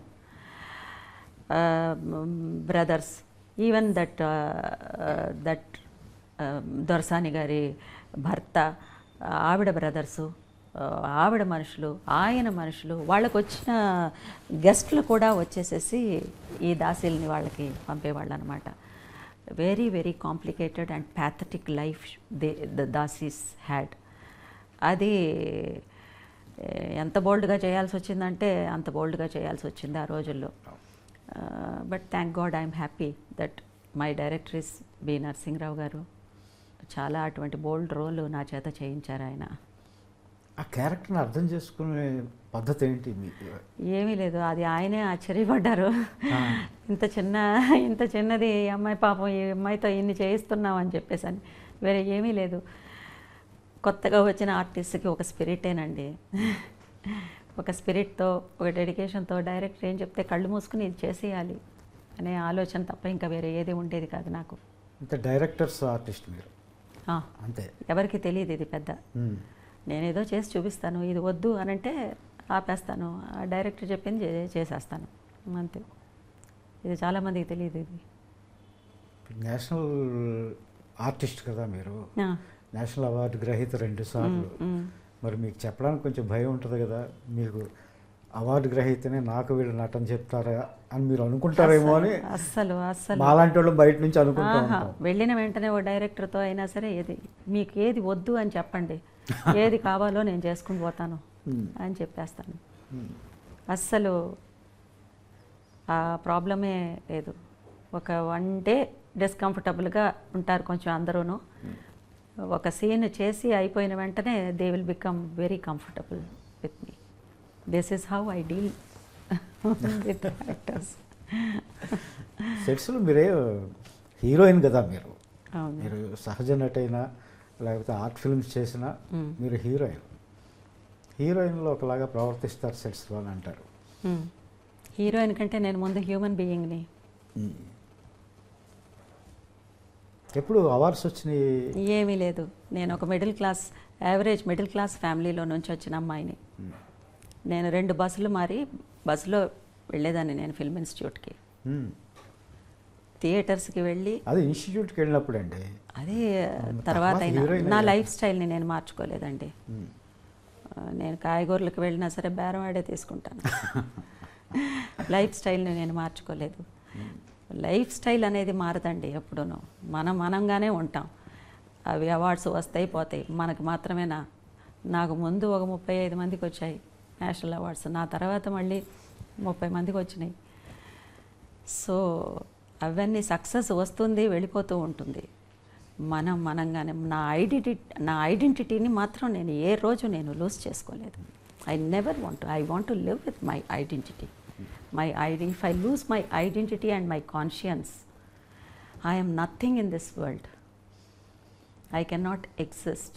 Brothers, even that దొరసాని గారి భర్త, ఆవిడ బ్రదర్సు, ఆవిడ మనుషులు, ఆయన మనుషులు, వాళ్ళకు వచ్చిన గెస్ట్లు కూడా వచ్చేసేసి ఈ దాసీల్ని వాళ్ళకి పంపేవాళ్ళు అనమాట. Very very complicated and pathetic life the dasis had. అది ఎంత బోల్డ్గా చేయాల్సి వచ్చిందంటే అంత బోల్డ్గా చేయాల్సి వచ్చింది ఆ రోజుల్లో. But thank god I'm happy that my director is B Narasimharao garu. చాలా అటువంటి బోల్డ్ రోల్ నా చేత చేయించారు ఆయన. ఆ క్యారెక్టర్ని అర్థం చేసుకునే పద్ధతి ఏంటి మీకు? ఏమీ లేదు, అది ఆయనే ఆశ్చర్యపడ్డారు. ఇంత చిన్నది ఈ అమ్మాయి, పాపం ఈ అమ్మాయితో ఇన్ని చేయిస్తున్నాం అని చెప్పేసి అని. వేరే ఏమీ లేదు. కొత్తగా వచ్చిన ఆర్టిస్ట్కి ఒక స్పిరిటేనండి, ఒక స్పిరిట్తో, ఒక డెడికేషన్తో డైరెక్టర్ ఏం చెప్తే కళ్ళు మూసుకుని ఇది చేసేయాలి అనే ఆలోచన తప్ప ఇంకా వేరే ఏది ఉండేది కాదు నాకు. డైరెక్టర్స్ ఆర్టిస్ట్ మీరు అంతే, ఎవరికి తెలియదు ఇది పెద్ద. నేనేదో చేసి చూపిస్తాను, ఇది వద్దు అని అంటే ఆపేస్తాను, ఆ డైరెక్టర్ చెప్పింది చేసేస్తాను అంతే. ఇది చాలామందికి తెలియదు ఇది. నేషనల్ ఆర్టిస్ట్ కదా మీరు, ఆ, నేషనల్ అవార్డు గ్రహీత 2 సార్లు. మరి మీకు చెప్పడానికి కొంచెం భయం ఉంటుంది కదా, మీకు అవార్డు గ్రహీతనే నాకు వీళ్ళు నటన చెప్తారా అని మీరు అనుకుంటారేమో అని అస్సలు అస్సలు మాలాంటి వాళ్ళు బయట నుంచి అనుకుంటూ ఆహా, ఉంటాం. వెళ్ళిన వెంటనే ఓ డైరెక్టర్తో అయినా సరే మీకు ఏది వద్దు అని చెప్పండి, ఏది కావాలో నేను చేసుకుని పోతాను అని చెప్పేస్తాను. అస్సలు ఆ ప్రాబ్లమే లేదు. ఒక 1 డే డిస్కంఫర్టబుల్గా ఉంటారు కొంచెం అందరూను. ఒక సీన్ చేసి అయిపోయిన వెంటనే they will become very comfortable with me. This is how I deal with actors. సెట్స్లో మీరే హీరోయిన్ కదా మీరు, అవును. మీరు సహజ నటైనా లేకపోతే ఆర్ట్ ఫిల్మ్స్ చేసినా మీరు హీరోయిన్లో ఒకలాగా ప్రవర్తిస్తారు సెట్స్లో అని అంటారు. హీరోయిన్ కంటే నేను ముందు హ్యూమన్ బీయింగ్ని. ఎప్పుడు అవార్డ్స్ వచ్చినాయి? ఏమీ లేదు. నేను ఒక యావరేజ్ మిడిల్ క్లాస్ ఫ్యామిలీలో నుంచి వచ్చిన అమ్మాయిని. నేను 2 బస్సులు మారి బస్సులో వెళ్ళేదాన్ని నేను ఫిల్మ్ ఇన్స్టిట్యూట్కి, థియేటర్స్కి వెళ్ళి. అది ఇన్స్టిట్యూట్కి వెళ్ళినప్పుడు అండి, అదే తర్వాత అయినా నా లైఫ్ స్టైల్ని నేను మార్చుకోలేదండి. నేను కాయగూరలకు వెళ్ళినా సరే బేరం ఆడే తీసుకుంటాను. లైఫ్ స్టైల్ని నేను మార్చుకోలేదు. లైఫ్ స్టైల్ అనేది మారదండి ఎప్పుడూనూ, మనంగానే ఉంటాం. అవి అవార్డ్స్ వస్తాయి పోతాయి, మనకు మాత్రమేనా? నాకు ముందు ఒక 35 మందికి వచ్చాయి నేషనల్ అవార్డ్స్, నా తర్వాత మళ్ళీ 30 మందికి వచ్చినాయి. సో అవన్నీ సక్సెస్ వస్తుంది, వెళ్ళిపోతూ ఉంటుంది. మనంగానే నా ఐడెంటిటీని మాత్రం నేను ఏ రోజు నేను లూజ్ చేసుకోలేదు. I want to live with my identity. If I lose my identity and my conscience, I am nothing in this world. I cannot exist.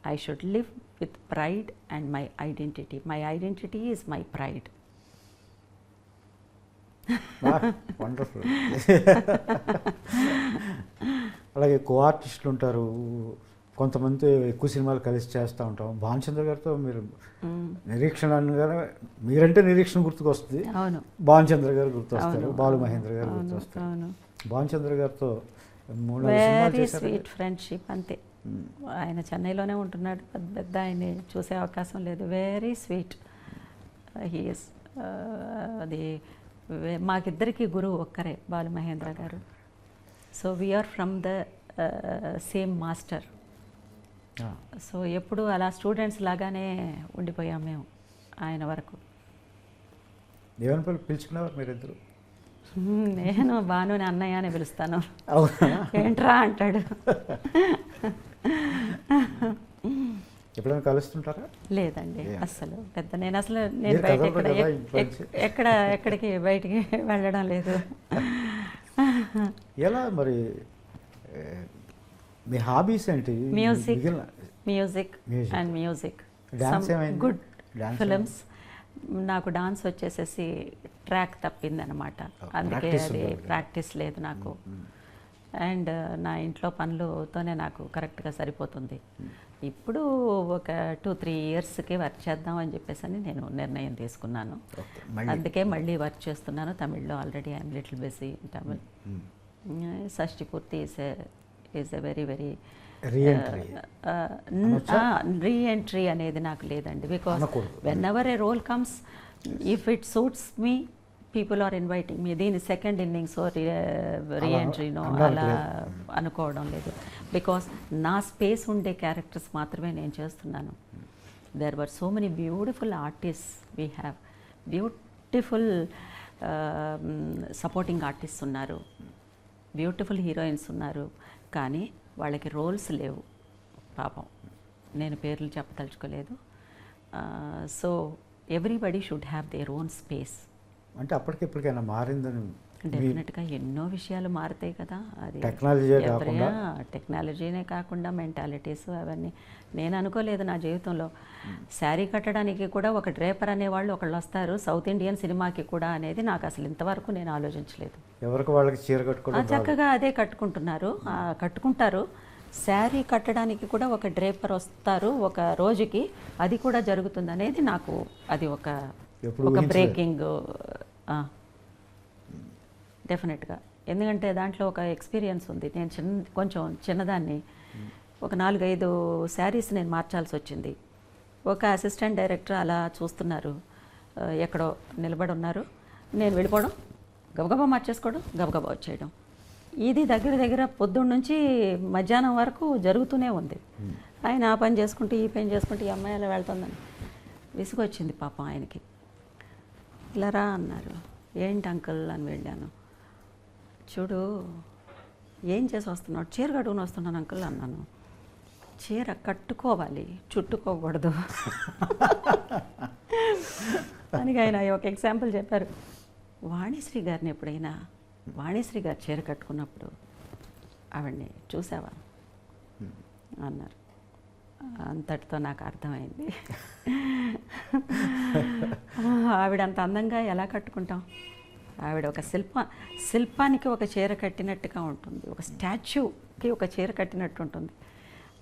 I should live with pride and my identity. My identity is my pride. Wonderful. అలాగే కో ఆర్టిస్టులు ఉంటారు, కొంతమంది ఎక్కువ సినిమాలు కలిసి చేస్తూ ఉంటాం. భానుచంద్ర గారితో మీరు నిరీక్షణ అనగానే మీరంటే నిరీక్షణ గుర్తుకొస్తుంది, అవును. భానుచంద్ర గారు గుర్తొస్తారు, బాలు మహేంద్ర గారు గుర్తొస్తారు. భానుచంద్ర గారితో 3-4 సినిమాలు వెరీ చేశారు. స్వీట్ ఫ్రెండ్షిప్ అంతే. ఆయన చెన్నైలోనే ఉంటున్నాడు, పెద్ద ఆయన్ని చూసే అవకాశం లేదు. Very sweet he is. అది మాకిద్దరికి గురువు ఒక్కరే, Balu Mahendra garu. So we're from the same master. So ఎప్పుడు అలా స్టూడెంట్స్ లాగానే ఉండిపోయాం మేము ఆయన వరకు. ఏమని పిలుచుకునేవారు మీరిద్దరు? నేను భానుని అన్నయ్య అని పిలుస్తాను. అవునా? ఏంట్రా అంటాడు. ఎప్పుడైనా కలుస్తుంటారా? లేదండి అస్సలు. నేను బయట ఎక్కడికి బయటికి వెళ్ళడం లేదు. ఎలా మరి మీ హాబీస్ ఏంటి? Music and music, good films. నాకు డాన్స్ వచ్చేసేసి ట్రాక్ తప్పిందనమాట, అందుకే అది ప్రాక్టీస్ లేదు నాకు. అండ్ నా ఇంట్లో పనులతోనే నాకు కరెక్ట్గా సరిపోతుంది. ఇప్పుడు ఒక 2-3 ఇయర్స్కి వర్క్ చేద్దాం అని చెప్పేసి అని నేను నిర్ణయం తీసుకున్నాను. అందుకే మళ్ళీ వర్క్ చేస్తున్నాను తమిళ్లో. Already I'm little busy in Tamil. Shashti Poorthi is a very reentry అనేది నాకు లేదండి. Because whenever a role comes, if it suits me, people are inviting me. దీని సెకండ్ ఇన్నింగ్స్ రీఎంట్రీనో అలా అనుకోవడం లేదు. బికాస్ నా స్పేస్ ఉండే క్యారెక్టర్స్ మాత్రమే నేను చేస్తున్నాను. There were so many beautiful artist we have, beautiful supporting artist ఉన్నారు, బ్యూటిఫుల్ హీరోయిన్స్ ఉన్నారు, కానీ వాళ్ళకి రోల్స్ లేవు పాపం. నేను పేర్లు చెప్పదలుచుకోలేదు. So everybody should have their own space. అంటే అప్పటికిప్పటికైనా మారిందని? డెఫినెట్గా ఎన్నో విషయాలు మారుతాయి కదా. అది టెక్నాలజీనే కాకుండా మెంటాలిటీస్ అవన్నీ. నేను అనుకోలేదు నా జీవితంలో శారీ కట్టడానికి కూడా ఒక డ్రేపర్ అనేవాళ్ళు ఒకళ్ళు వస్తారు, సౌత్ ఇండియన్ సినిమాకి కూడా అనేది నాకు అసలు ఇంతవరకు నేను ఆలోచించలేదు. ఎవరికి వాళ్ళకి చీర కట్టుకోవడం చక్కగా అదే కట్టుకుంటారు. శారీ కట్టడానికి కూడా ఒక డ్రేపర్ వస్తారు ఒక రోజుకి, అది కూడా జరుగుతుంది అనేది నాకు అది ఒక ఎప్పుడు ఒక ఊహించలేదు. బ్రేకింగ్ డెఫినెట్గా. ఎందుకంటే దాంట్లో ఒక ఎక్స్పీరియన్స్ ఉంది. నేను కొంచెం చిన్నదాన్ని, ఒక 4-5 శారీస్ నేను మార్చాల్సి వచ్చింది. ఒక అసిస్టెంట్ డైరెక్టర్ అలా చూస్తున్నారు, ఎక్కడో నిలబడి ఉన్నారు, నేను వెళ్ళిపోవడం, గబగబా మార్చేసుకోవడం, గబగబా వచ్చేయడం. ఇది దగ్గర దగ్గర పొద్దున్న నుంచి మధ్యాహ్నం వరకు జరుగుతూనే ఉంది. ఆయన ఆ పని చేసుకుంటూ ఈ పని చేసుకుంటూ ఈ అమ్మాయి అలా వెళ్తుందని విసుగొచ్చింది పాపం ఆయనకి. ఇలా రా అన్నారు. ఏంటి అంకుల్ అని వెళ్ళాను. చూడు ఏం చేసి వస్తున్నావు? చీర కట్టుకుని వస్తున్నాను అంకుల్ అన్నాను. చీర కట్టుకోవాలి, చుట్టుకోకూడదు అని ఆయన ఒక ఎగ్జాంపుల్ చెప్పారు. వాణిశ్రీ గారిని ఎప్పుడైనా, వాణిశ్రీ గారు చీర కట్టుకున్నప్పుడు ఆవిడ్ని చూసావా అన్నారు. అంతటితో నాకు అర్థమైంది ఆవిడ అంత అందంగా ఎలా కట్టుకుంటాం? ఆవిడ ఒక శిల్పానికి ఒక చీర కట్టినట్టుగా ఉంటుంది, ఒక స్టాచ్యూకి ఒక చీర కట్టినట్టు ఉంటుంది.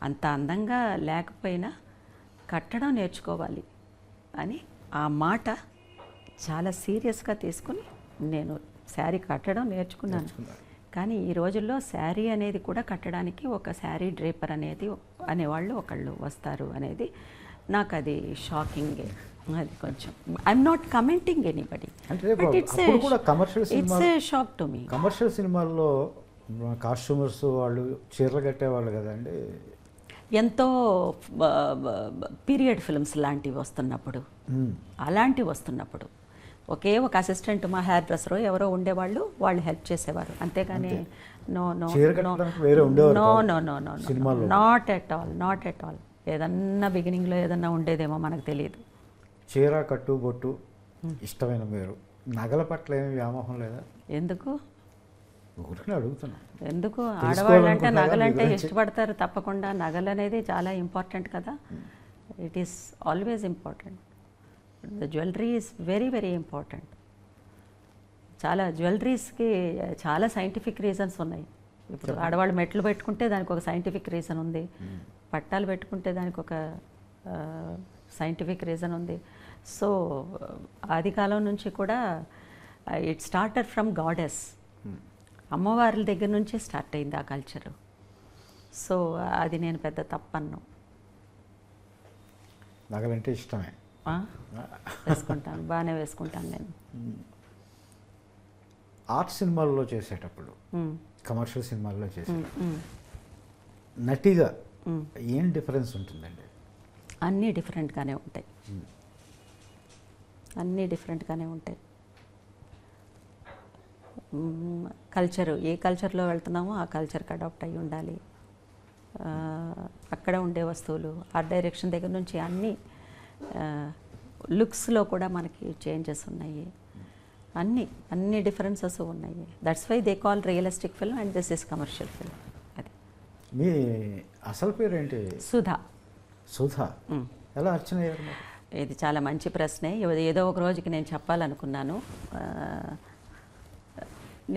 అంత అందంగా లేకపోయినా కట్టడం నేర్చుకోవాలి అని ఆ మాట చాలా సీరియస్గా తీసుకుని నేను శారీ కట్టడం నేర్చుకున్నాను. కానీ ఈ రోజుల్లో శారీ అనేది కూడా కట్టడానికి ఒక శారీ డ్రేపర్ అనేవాళ్ళు ఒకళ్ళు వస్తారు అనేది నాకు అది షాకింగ్. అది కొంచెం ఐఎమ్ నాట్ కమెంటింగ్ ఎనీబడి, అంటే బట్ ఇట్స్ అప్పుడు కూడా commercial A shock to me. Commercial సినిమాల్లో కాస్ట్యూమర్స్ వాళ్ళు చీరలు కట్టేవాళ్ళు కదండి. ఎంతో పీరియడ్ ఫిల్మ్స్ లాంటివి వస్తున్నప్పుడు, అలాంటివి వస్తున్నప్పుడు ఒకే ఒక అసిస్టెంట్, మా హెయిర్ డ్రెస్సరో ఎవరో ఉండేవాళ్ళు, వాళ్ళు హెల్ప్ చేసేవారు. అంతేగాని నో నో చీర కట్టడానికి వేరే ఉండేవారు నో కాదు నో నో నో సినిమాల్లో. Not at all, not at all. ఏదన్నా బిగినింగ్లో ఏదన్నా ఉండేదేమో మనకు తెలియదు. చీర కట్టు బొట్టు ఇష్టమైన మీరు, నగల పట్ల ఏమి వ్యామోహం లేదా? ఎందుకు ఊరికనే అడుగుతున్నా. ఎందుకు తెలుసుకోవాలనుకుంటున్నారా ఆడవాళ్ళంటే మీ నగలంటే గురించి? ఇష్టపడతారు తప్పకుండా. నగలు అనేది చాలా ఇంపార్టెంట్ కదా, it is always important. The jewellery is very very important. చాలా జ్యువెలరీస్కి చాలా సైంటిఫిక్ రీజన్స్ ఉన్నాయి. ఇప్పుడు ఆడవాళ్ళు మెట్లు పెట్టుకుంటే దానికి ఒక సైంటిఫిక్ రీజన్ ఉంది, పట్టాలు పెట్టుకుంటే దానికి ఒక సైంటిఫిక్ రీజన్ ఉంది. సో ఆది కాలం నుంచి కూడా ఇట్ స్టార్టెడ్ ఫ్రమ్ గాడెస్, అమ్మవార్ల దగ్గర నుంచే స్టార్ట్ అయింది ఆ కల్చరు. సో అది నేను పెద్ద తప్పన్ను. నగలంటే ఇష్టమే. వేసుకుంటాను, బాగానే వేసుకుంటాను నేను. ఆర్ట్ సినిమాల్లో చేసేటప్పుడు, కమర్షియల్ సినిమాల్లో చేసేటప్పుడు నటిగా ఏం డిఫరెన్స్ ఉంటుందండి? అన్నీ డిఫరెంట్గానే ఉంటాయి, అన్నీ డిఫరెంట్గానే ఉంటాయి. కల్చరు, ఏ కల్చర్లో వెళ్తున్నామో ఆ కల్చర్కి అడాప్ట్ అయ్యి ఉండాలి. అక్కడ ఉండే వస్తువులు, ఆర్ట్ డైరెక్షన్ దగ్గర నుంచి అన్నీ, లుక్స్లో కూడా మనకి చేంజెస్ ఉన్నాయి. అన్ని డిఫరెన్సెస్ ఉన్నాయి. That's why they call realistic film and this is commercial film. అది. మీ అసలు పేరు ఏంటి? సుధా. సుధా. ఎలా అర్చన అయ్యారు మరి? ఇది చాలా మంచి ప్రశ్నే. ఏదో ఒక రోజుకి నేను చెప్పాలనుకున్నాను.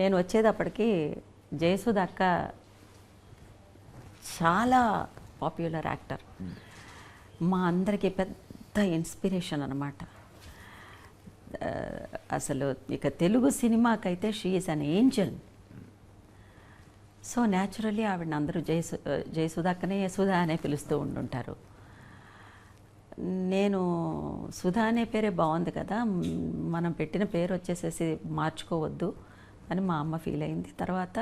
నేను వచ్చేటప్పటికి జయసుధ అక్క చాలా పాపులర్ యాక్టర్, మా అందరికీ పెద్ద ఇన్స్పిరేషన్ అన్నమాట. అసలు ఇక తెలుగు సినిమాకైతే she is an angel. So naturally ఆవిడని అందరూ జయసుధ అక్కనే సుధా అనే పిలుస్తూ ఉండుంటారు. నేను సుధా అనే పేరే బాగుంది కదా, మనం పెట్టిన పేరు వచ్చేసేసి మార్చుకోవద్దు అని మా అమ్మ ఫీల్ అయింది. తర్వాత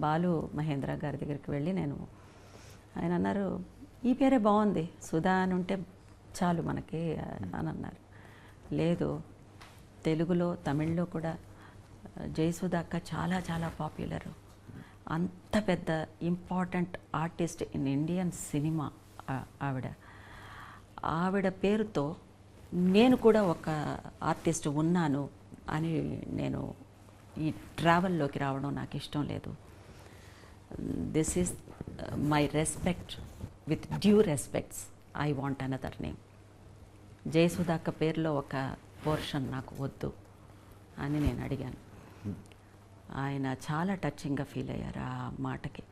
బాలు మహేంద్ర గారి దగ్గరికి వెళ్ళి ఆయన అన్నారు, ఈ పేరే బాగుంది, సుధా అని ఉంటే చాలు మనకి అని అన్నారు. లేదు, తెలుగులో తమిళ్లో కూడా జయసుధ అక్క చాలా చాలా పాపులర్. అంత పెద్ద important artist in Indian cinema ఆవిడ పేరుతో నేను కూడా ఒక ఆర్టిస్ట్ ఉన్నాను అని నేను ఈ ట్రావెల్లోకి రావడం నాకు ఇష్టం లేదు. This is my respect, with due respects I want another name. Jayasudha అక్క పేరులో ఒక పోర్షన్ నాకు వద్దు అని నేను అడిగాను. ఆయన చాలా టచింగ్గా ఫీల్ అయ్యారు ఆ మాటకి.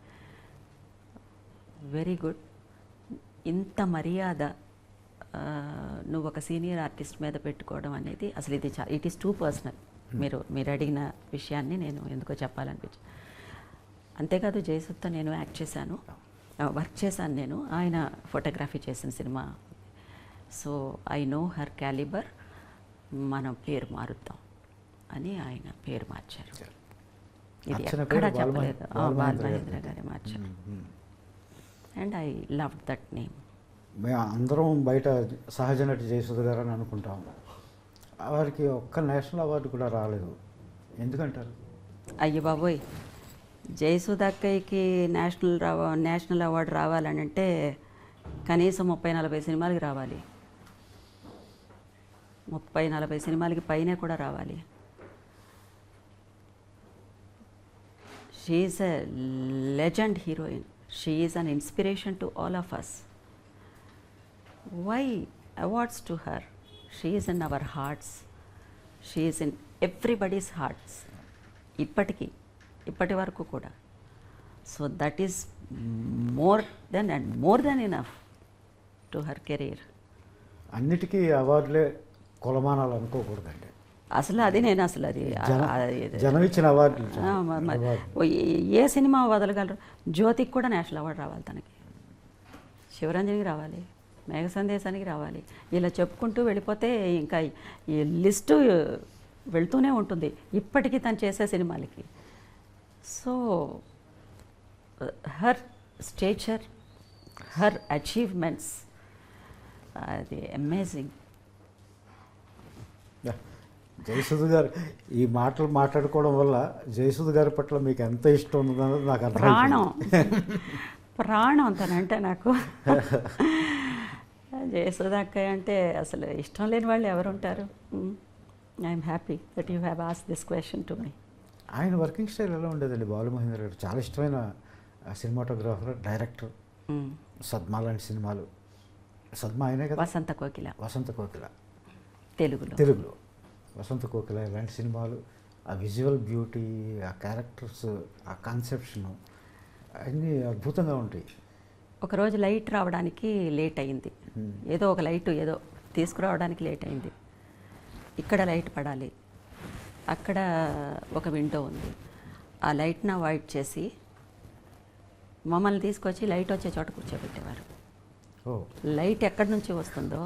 Very good. ఇంత మర్యాద నువ్వు ఒక సీనియర్ ఆర్టిస్ట్ మీద పెట్టుకోవడం అనేది అసలు ఇది ఇట్ ఈస్ టూ పర్సనల్. మీరు అడిగిన విషయాన్ని నేను ఎందుకో చెప్పాలనిపించింది. అంతేకాదు జయసుధతో నేను యాక్ట్ చేశాను, వర్క్ చేశాను నేను. ఆయన ఫోటోగ్రఫీ చేసిన cinema. So I know her calibre. మనం పేరు మారుద్దాం అని ఆయన పేరు మార్చారు. ఇది ఎక్కడా చెప్పలేదు. బాలమహేంద్ర గారే మార్చారు. And I love that name. మేము అందరం బయట సహజ నటి జయసుధ గారు అని అనుకుంటాం. వారికి ఒక్క నేషనల్ అవార్డు కూడా రాలేదు, ఎందుకంటారు? అయ్యో బాబోయ్, జయసుధ అక్కయ్యకి నేషనల్ అవార్డు రావాలని అంటే కనీసం 30-40 సినిమాలకి రావాలి. 30-40 సినిమాలకి పైనే కూడా రావాలి. She is a legend heroine. She is an inspiration to all of us. Why awards to her? She is in our hearts. She is in everybody's hearts. ఇప్పటి వరకు కూడా. So that is more than enough to her career. అన్నిటికీ అవార్డులే కొలమానాలు అనుకోకూడదండి. అసలు అది నేను అసలు అది జనం ఇచ్చిన అవార్డు. ఏ సినిమా వదలగలరు? జ్యోతికి కూడా నేషనల్ అవార్డు రావాలి, తనకి శివరంజనికి రావాలి, మేఘ సందేశానికి రావాలి. ఇలా చెప్పుకుంటూ వెళ్ళిపోతే ఇంకా ఈ లిస్టు వెళ్తూనే ఉంటుంది ఇప్పటికీ తను చేసే సినిమాలకి. So her stature, her achievements, అది అమేజింగ్. జయసుధ గారు ఈ మాటలు మాట్లాడుకోవడం వల్ల జయసుధ గారి పట్ల మీకు ఎంత ఇష్టం ఉందన్నది నాకు అర్థం. ప్రాణం తనంటే నాకు. జయసుధ అక్కయ్య అంటే అసలు ఇష్టం లేని వాళ్ళు ఎవరుంటారు? I'm happy that you have asked this question to me. ఆయన వర్కింగ్ స్టైల్ ఎలా ఉండేదండి? బాలమహేంద్ర గారు చాలా ఇష్టమైన సినిమాటోగ్రాఫర్, డైరెక్టర్. సద్మా లాంటి సినిమాలు. సద్మా ఆయనే కదా? వసంత కోకిల తెలుగులో వసంత కోకిల ఇలాంటి సినిమాలు. ఆ విజువల్ బ్యూటీ, ఆ క్యారెక్టర్స్, ఆ కాన్సెప్షన్ అన్నీ అద్భుతంగా ఉంటాయి. ఒకరోజు లైట్ రావడానికి లేట్ అయింది. ఏదో ఒక లైట్ ఏదో తీసుకురావడానికి లేట్ అయింది. ఇక్కడ లైట్ పడాలి, అక్కడ ఒక విండో ఉంది. ఆ లైట్ని అవాయిడ్ చేసి మమ్మల్ని తీసుకొచ్చి లైట్ వచ్చే చోట కూర్చోబెట్టేవారు. లైట్ ఎక్కడి నుంచి వస్తుందో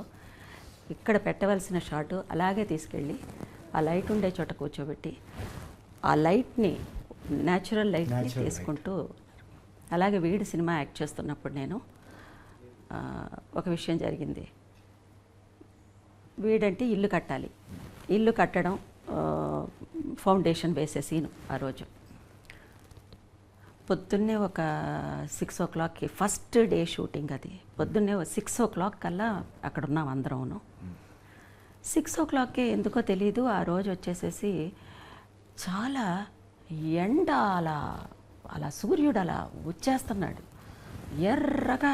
ఇక్కడ పెట్టవలసిన షాట్ అలాగే తీసుకెళ్ళి ఆ లైట్ ఉండే చోట కూర్చోబెట్టి ఆ లైట్ని, న్యాచురల్ లైట్ని తీసుకుంటూ. అలాగే వీడి సినిమా యాక్ట్ చేస్తున్నప్పుడు నేను ఒక విషయం జరిగింది. వీడంటే ఇల్లు కట్టాలి. ఇల్లు కట్టడం, ఫౌండేషన్ వేసే సీను. ఆ రోజు పొద్దున్నే ఒక 6 o'clockకి ఫస్ట్ డే షూటింగ్. అది పొద్దున్నే 6 o'clock కల్లా అక్కడ ఉన్నాం అందరమును. 6 o'clockకే ఎందుకో తెలీదు ఆ రోజు వచ్చేసేసి చాలా ఎండ, అలా సూర్యుడు అలా వచ్చేస్తున్నాడు. ఎర్రగా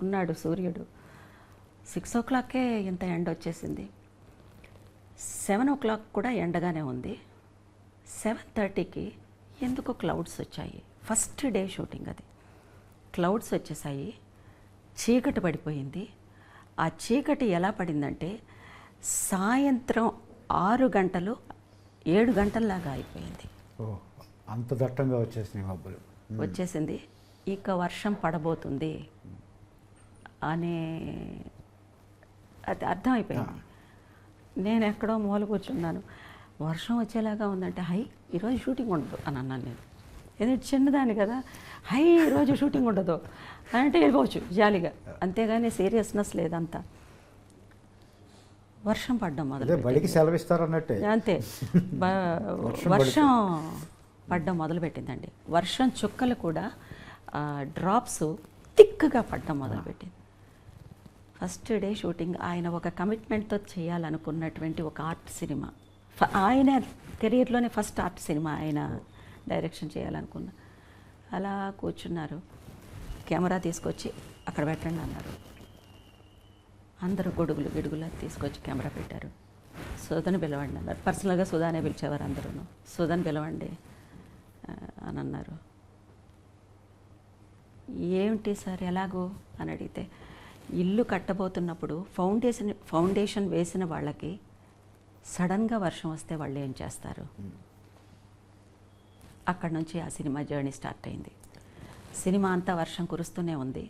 ఉన్నాడు సూర్యుడు. 6 o'clockకే ఇంత ఎండ వచ్చేసింది. 7 o'clock కూడా ఎండగానే ఉంది. 7:30కి ఎందుకో క్లౌడ్స్ వచ్చాయి. ఫస్ట్ డే షూటింగ్ అది. క్లౌడ్స్ వచ్చేసాయి, చీకటి పడిపోయింది. ఆ చీకటి ఎలా పడిందంటే సాయంత్రం 6 గంటలు 7 గంటల్లాగా అయిపోయింది. అంత దట్టంగా వచ్చేసినాయి మబ్బులు. వచ్చేసింది. ఇక వర్షం పడబోతుంది అనే అది అర్థమైపోయింది. నేను ఎక్కడో మూల కూర్చున్నాను. వర్షం వచ్చేలాగా ఉందంటే ఈరోజు షూటింగ్ ఉండదు అని అన్నాను నేను. ఎందుకంటే చిన్నదాన్ని కదా. ఈరోజు షూటింగ్ ఉండదు అంటే వెళ్ళిపోవచ్చు జాలీగా, అంతేగాని సీరియస్నెస్ లేదంతా. వర్షం పడ్డం బడికి సెలవిస్తారు అన్నట్టే. అంతే. వర్షం పడ్డం మొదలుపెట్టిందండి. వర్షం చుక్కలు కూడా డ్రాప్స్ థిక్గా పడ్డం మొదలుపెట్టింది. First day shooting. ఆయన ఒక కమిట్మెంట్తో చేయాలనుకున్నటువంటి ఒక ఆర్ట్ సినిమా. ఆయన కెరీర్లోనే ఫస్ట్ ఆర్ట్ సినిమా ఆయన డైరెక్షన్ చేయాలనుకున్న. అలా కూర్చున్నారు. కెమెరా తీసుకొచ్చి అక్కడ పెట్టండి అన్నారు. అందరూ గిడుగులా తీసుకొచ్చి కెమెరా పెట్టారు. సుధని పిలవండి అన్నారు. పర్సనల్గా సుధానే పిలిచేవారు అందరూ. సుధని పిలవండి అని అన్నారు. ఏమిటి సార్ ఎలాగో అని అడిగితే, ఇల్లు కట్టబోతున్నప్పుడు ఫౌండేషన్ వేసిన వాళ్ళకి సడన్గా వర్షం వస్తే వాళ్ళు ఏం చేస్తారు? అక్కడ నుంచి ఆ సినిమా జర్నీ స్టార్ట్ అయింది. సినిమా అంతా వర్షం కురుస్తూనే ఉంది,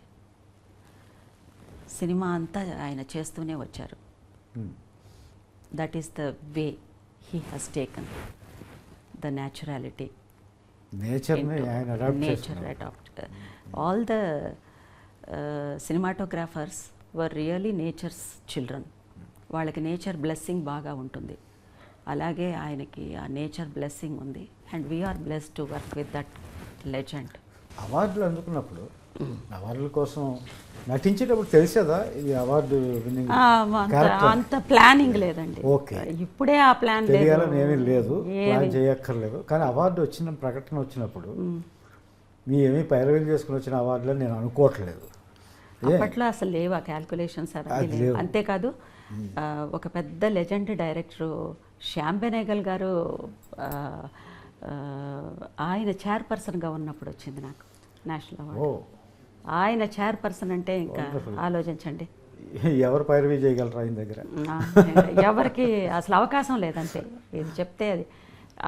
సినిమా అంతా ఆయన చేస్తూనే వచ్చారు. That is the way he has taken the naturality. నేచర్ని ఆయన adapt nature adapt. All the cinematographers were really nature's children. వాళ్ళకి నేచర్ బ్లెస్సింగ్ బాగా ఉంటుంది. అలాగే ఆయనకి ఆ నేచర్ బ్లెస్సింగ్ ఉంది. And we're blessed to work with that legend. అవార్డులు అందుకున్నప్పుడు అవార్డుల కోసం నటించేటప్పుడు తెలిసేదా ఇది అవార్డు విన్నింగ్ అంత ప్లానింగ్ లేదండి. ఓకే, ఇప్పుడే ఆ ప్లాన్ తెలియాలని ఏమీ లేదు, ప్లాన్ చేయక్కర్లేదు. కానీ అవార్డు వచ్చిన ప్రకటన వచ్చినప్పుడు మీ ఏమీ పైరవీలు చేసుకుని వచ్చిన అవార్డులని నేను అనుకోవట్లేదు. అప్పట్లో అసలు లేవు ఆ క్యాల్కులేషన్స్ అవి లేవు. అంతేకాదు ఒక పెద్ద లెజెండ్ డైరెక్టరు శ్యామ్ బెనేగల్ గారు ఆయన చైర్పర్సన్గా ఉన్నప్పుడు వచ్చింది నాకు నేషనల్ అవార్డు. ఆయన చైర్పర్సన్ అంటే ఇంకా ఆలోచించండి, ఎవరు పైరవీ చేయగలరు ఆయన దగ్గర? ఎవరికి అసలు అవకాశం లేదంతే. ఇది చెప్తే అది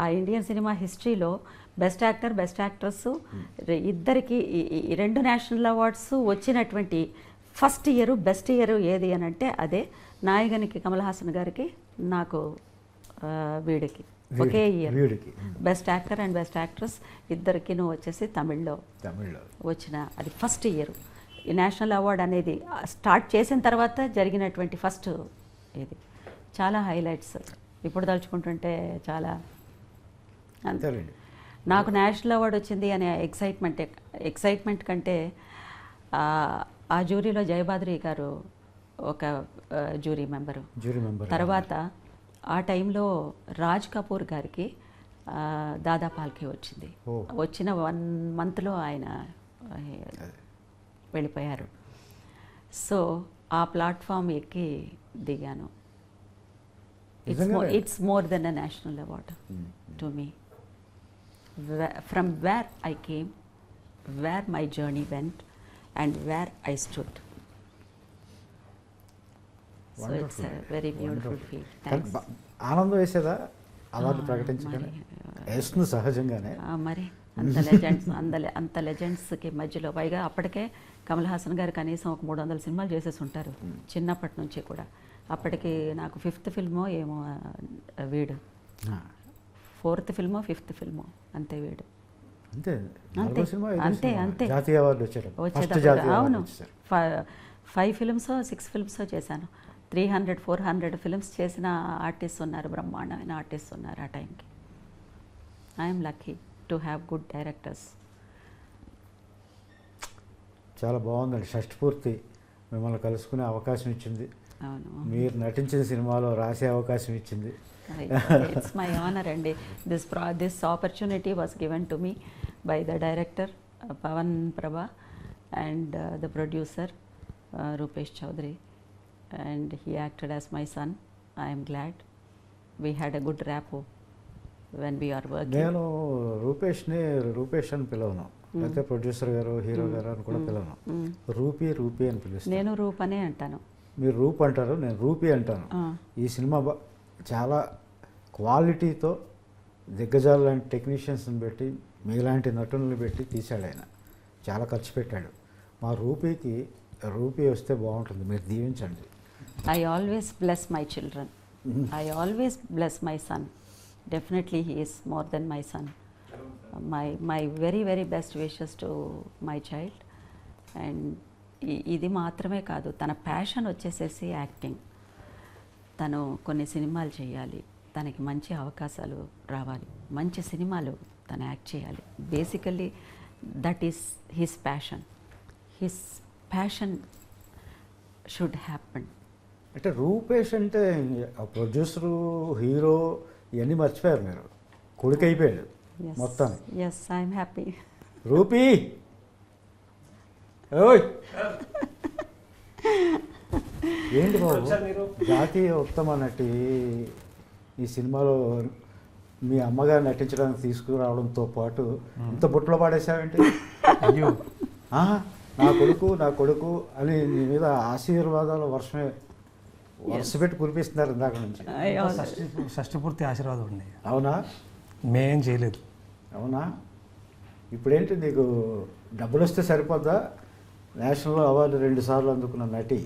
ఆ ఇండియన్ సినిమా హిస్టరీలో బెస్ట్ యాక్టర్, బెస్ట్ యాక్ట్రెస్ ఇద్దరికి ఈ 2 నేషనల్ అవార్డ్స్ వచ్చినటువంటి ఫస్ట్ ఇయర్, బెస్ట్ ఇయర్ ఏది అని అంటే అదే నాయగనికి కమల్ హాసన్ గారికి, నాకు వీడికి ఒకే year best actor and best actress ఇద్దరికిను వచ్చేసి తమిళ్లో వచ్చిన అది ఫస్ట్ ఇయర్. ఈ నేషనల్ అవార్డ్ అనేది స్టార్ట్ చేసిన తర్వాత జరిగినటువంటి ఫస్ట్ ఇది. చాలా హైలైట్స్ ఇప్పుడు తలుచుకుంటుంటే చాలా. నాకు నేషనల్ అవార్డు వచ్చింది అనే ఎక్సైట్మెంట్ కంటే ఆ జ్యూరీలో జయబాద్రి గారు ఒక జ్యూరీ మెంబరు. తర్వాత ఆ టైంలో రాజ్ కపూర్ గారికి దాదా పాల్కే వచ్చింది. వచ్చిన 1 monthలో ఆయన వెళ్ళిపోయారు. సో ఆ ప్లాట్ఫామ్ ఎక్కి దిగాను. It's more than a national award to me. From where I came, where my journey went and where I stood. So it's a very beautiful feel. Thanks. ఆనందం వేసేదా అవార్డు ప్రకటించగానే? వేస్తుంది సహజంగానే. మరి అంత లెజెండ్స్కి మధ్యలో పైగా అప్పటికే కమల్ హాసన్ గారు కనీసం ఒక 300 సినిమాలు చేసేసి ఉంటారు చిన్నప్పటి నుంచి కూడా. అప్పటికి నాకు 5th ఫిల్మో ఏమో వీడు, 4th ఫిల్మో 5th ఫిల్మో అంతే వీడు. అంతే జాతీయ అవార్డు వచ్చేటప్పుడు అవును 5 ఫిల్మ్స్ 6 ఫిల్మ్స్ చేశాను. 300-400 ఫిల్మ్స్ చేసిన ఆర్టిస్ట్ ఉన్నారు, బ్రహ్మాండమైన ఆర్టిస్ట్ ఉన్నారు ఆ టైంకి. I'm lucky to have good directors. చాలా బాగుందండి. షష్ఠపూర్తి మిమ్మల్ని కలుసుకునే అవకాశం ఇచ్చింది. అవును, మీరు నటించిన సినిమాలో రాసే అవకాశం ఇచ్చింది. ఇట్స్ మై ఆనర్ అండి. This opportunity was given to me by the director Pavan Prabha and the producer Rupesh Chowdary. And he acted as my son. I am glad. We had a good rapport when we are working. నేను రూపేష్ అని పిలవను, అయితే producer గారు, hero గారు అని కూడా పిలవను. Rupee అని పిలుస్తాను. నేను రూప్ అనే అంటాను. మీరు రూప్ అంటారు, నేను రూపీ అంటాను. ఈ సినిమా చాలా క్వాలిటీతో దిగ్గజాలు లాంటి టెక్నీషియన్స్ని పెట్టి, మీలాంటి నటులను పెట్టి తీశాడు ఆయన. చాలా ఖర్చు పెట్టాడు. మా రూపీ వస్తే బాగుంటుంది, మీరు దీవించండి. I always bless my children. I always bless my son. Definitely he is more than my son. My very very best wishes to my child. And ఇది మాత్రమే కాదు, తన ప్యాషన్ వచ్చేసేసి యాక్టింగ్. తను కొన్ని సినిమాలు చేయాలి, తనకి మంచి అవకాశాలు రావాలి, మంచి సినిమాలు తను యాక్ట్ చేయాలి. Basically that is his passion. His passion should happen. అంటే రూపేష్ అంటే ప్రొడ్యూసరు, హీరో ఇవన్నీ మర్చిపోయారు మీరు. కొడుకు అయిపోయాడు మొత్తం. Yes, I'm happy. రూపీ ఓయ్ ఏంటి బాబు, జాతీయ ఉత్తమ నటి ఈ సినిమాలో మీ అమ్మగారు నటించడానికి తీసుకురావడంతో పాటు ఇంత బుట్టలో పాడేసావేంటి? అయ్యో నా కొడుకు అని నీ మీద ఆశీర్వాదాల వర్షమే వరుస పెట్టి కురిపిస్తున్నారు ఇందాక నుంచి. షష్ఠి పూర్తి ఆశీర్వాదం ఉంది. అవునా? మేమేం చేయలేదు. అవునా? ఇప్పుడేంటి నీకు డబ్బులు వస్తే సరిపోద్దా? నేషనల్ అవార్డు 2 సార్లు అందుకున్న నటి,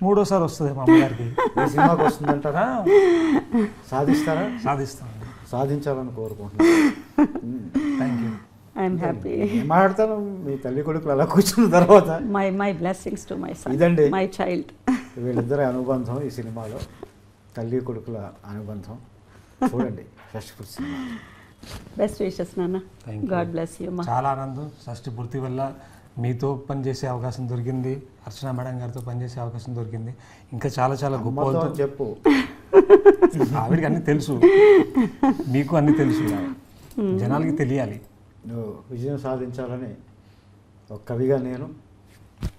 3వ వస్తుంది మా అమ్మగారికి. ఈ సినిమాకి వస్తుందంటారా? సాధిస్తారా? సాధిస్తామండి. సాధించాలని కోరుకుంటున్నాను. Thank you. I'm happy. మాట్లాడతాను మీ తల్లి కొడుకులు అలా కూర్చున్న తర్వాత. My blessings to my son, ఇదండి మై చైల్డ్. వీళ్ళిద్దరి అనుబంధం ఈ సినిమాలో, తల్లి కొడుకుల అనుబంధం. చూడండి షష్ఠి సినిమా. బెస్ట్ విషెస్ నాన్న. God bless you. చాలా ఆనందం. షష్ఠి పూర్తి వల్ల మీతో పనిచేసే అవకాశం దొరికింది, అర్చన మేడం గారితో పనిచేసే అవకాశం దొరికింది. ఇంకా చాలా చాలా గొప్ప చెప్పు. ఆవిడకి అన్నీ తెలుసు, మీకు అన్నీ తెలుసు, జనాలకి తెలియాలి. నువ్వు విజయం సాధించాలని ఒక కవిగా నేను.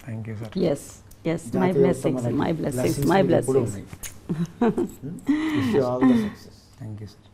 Thank you sir. Yes my blessings, my blessings, my blessings. Wish you all the success. Thank you sir.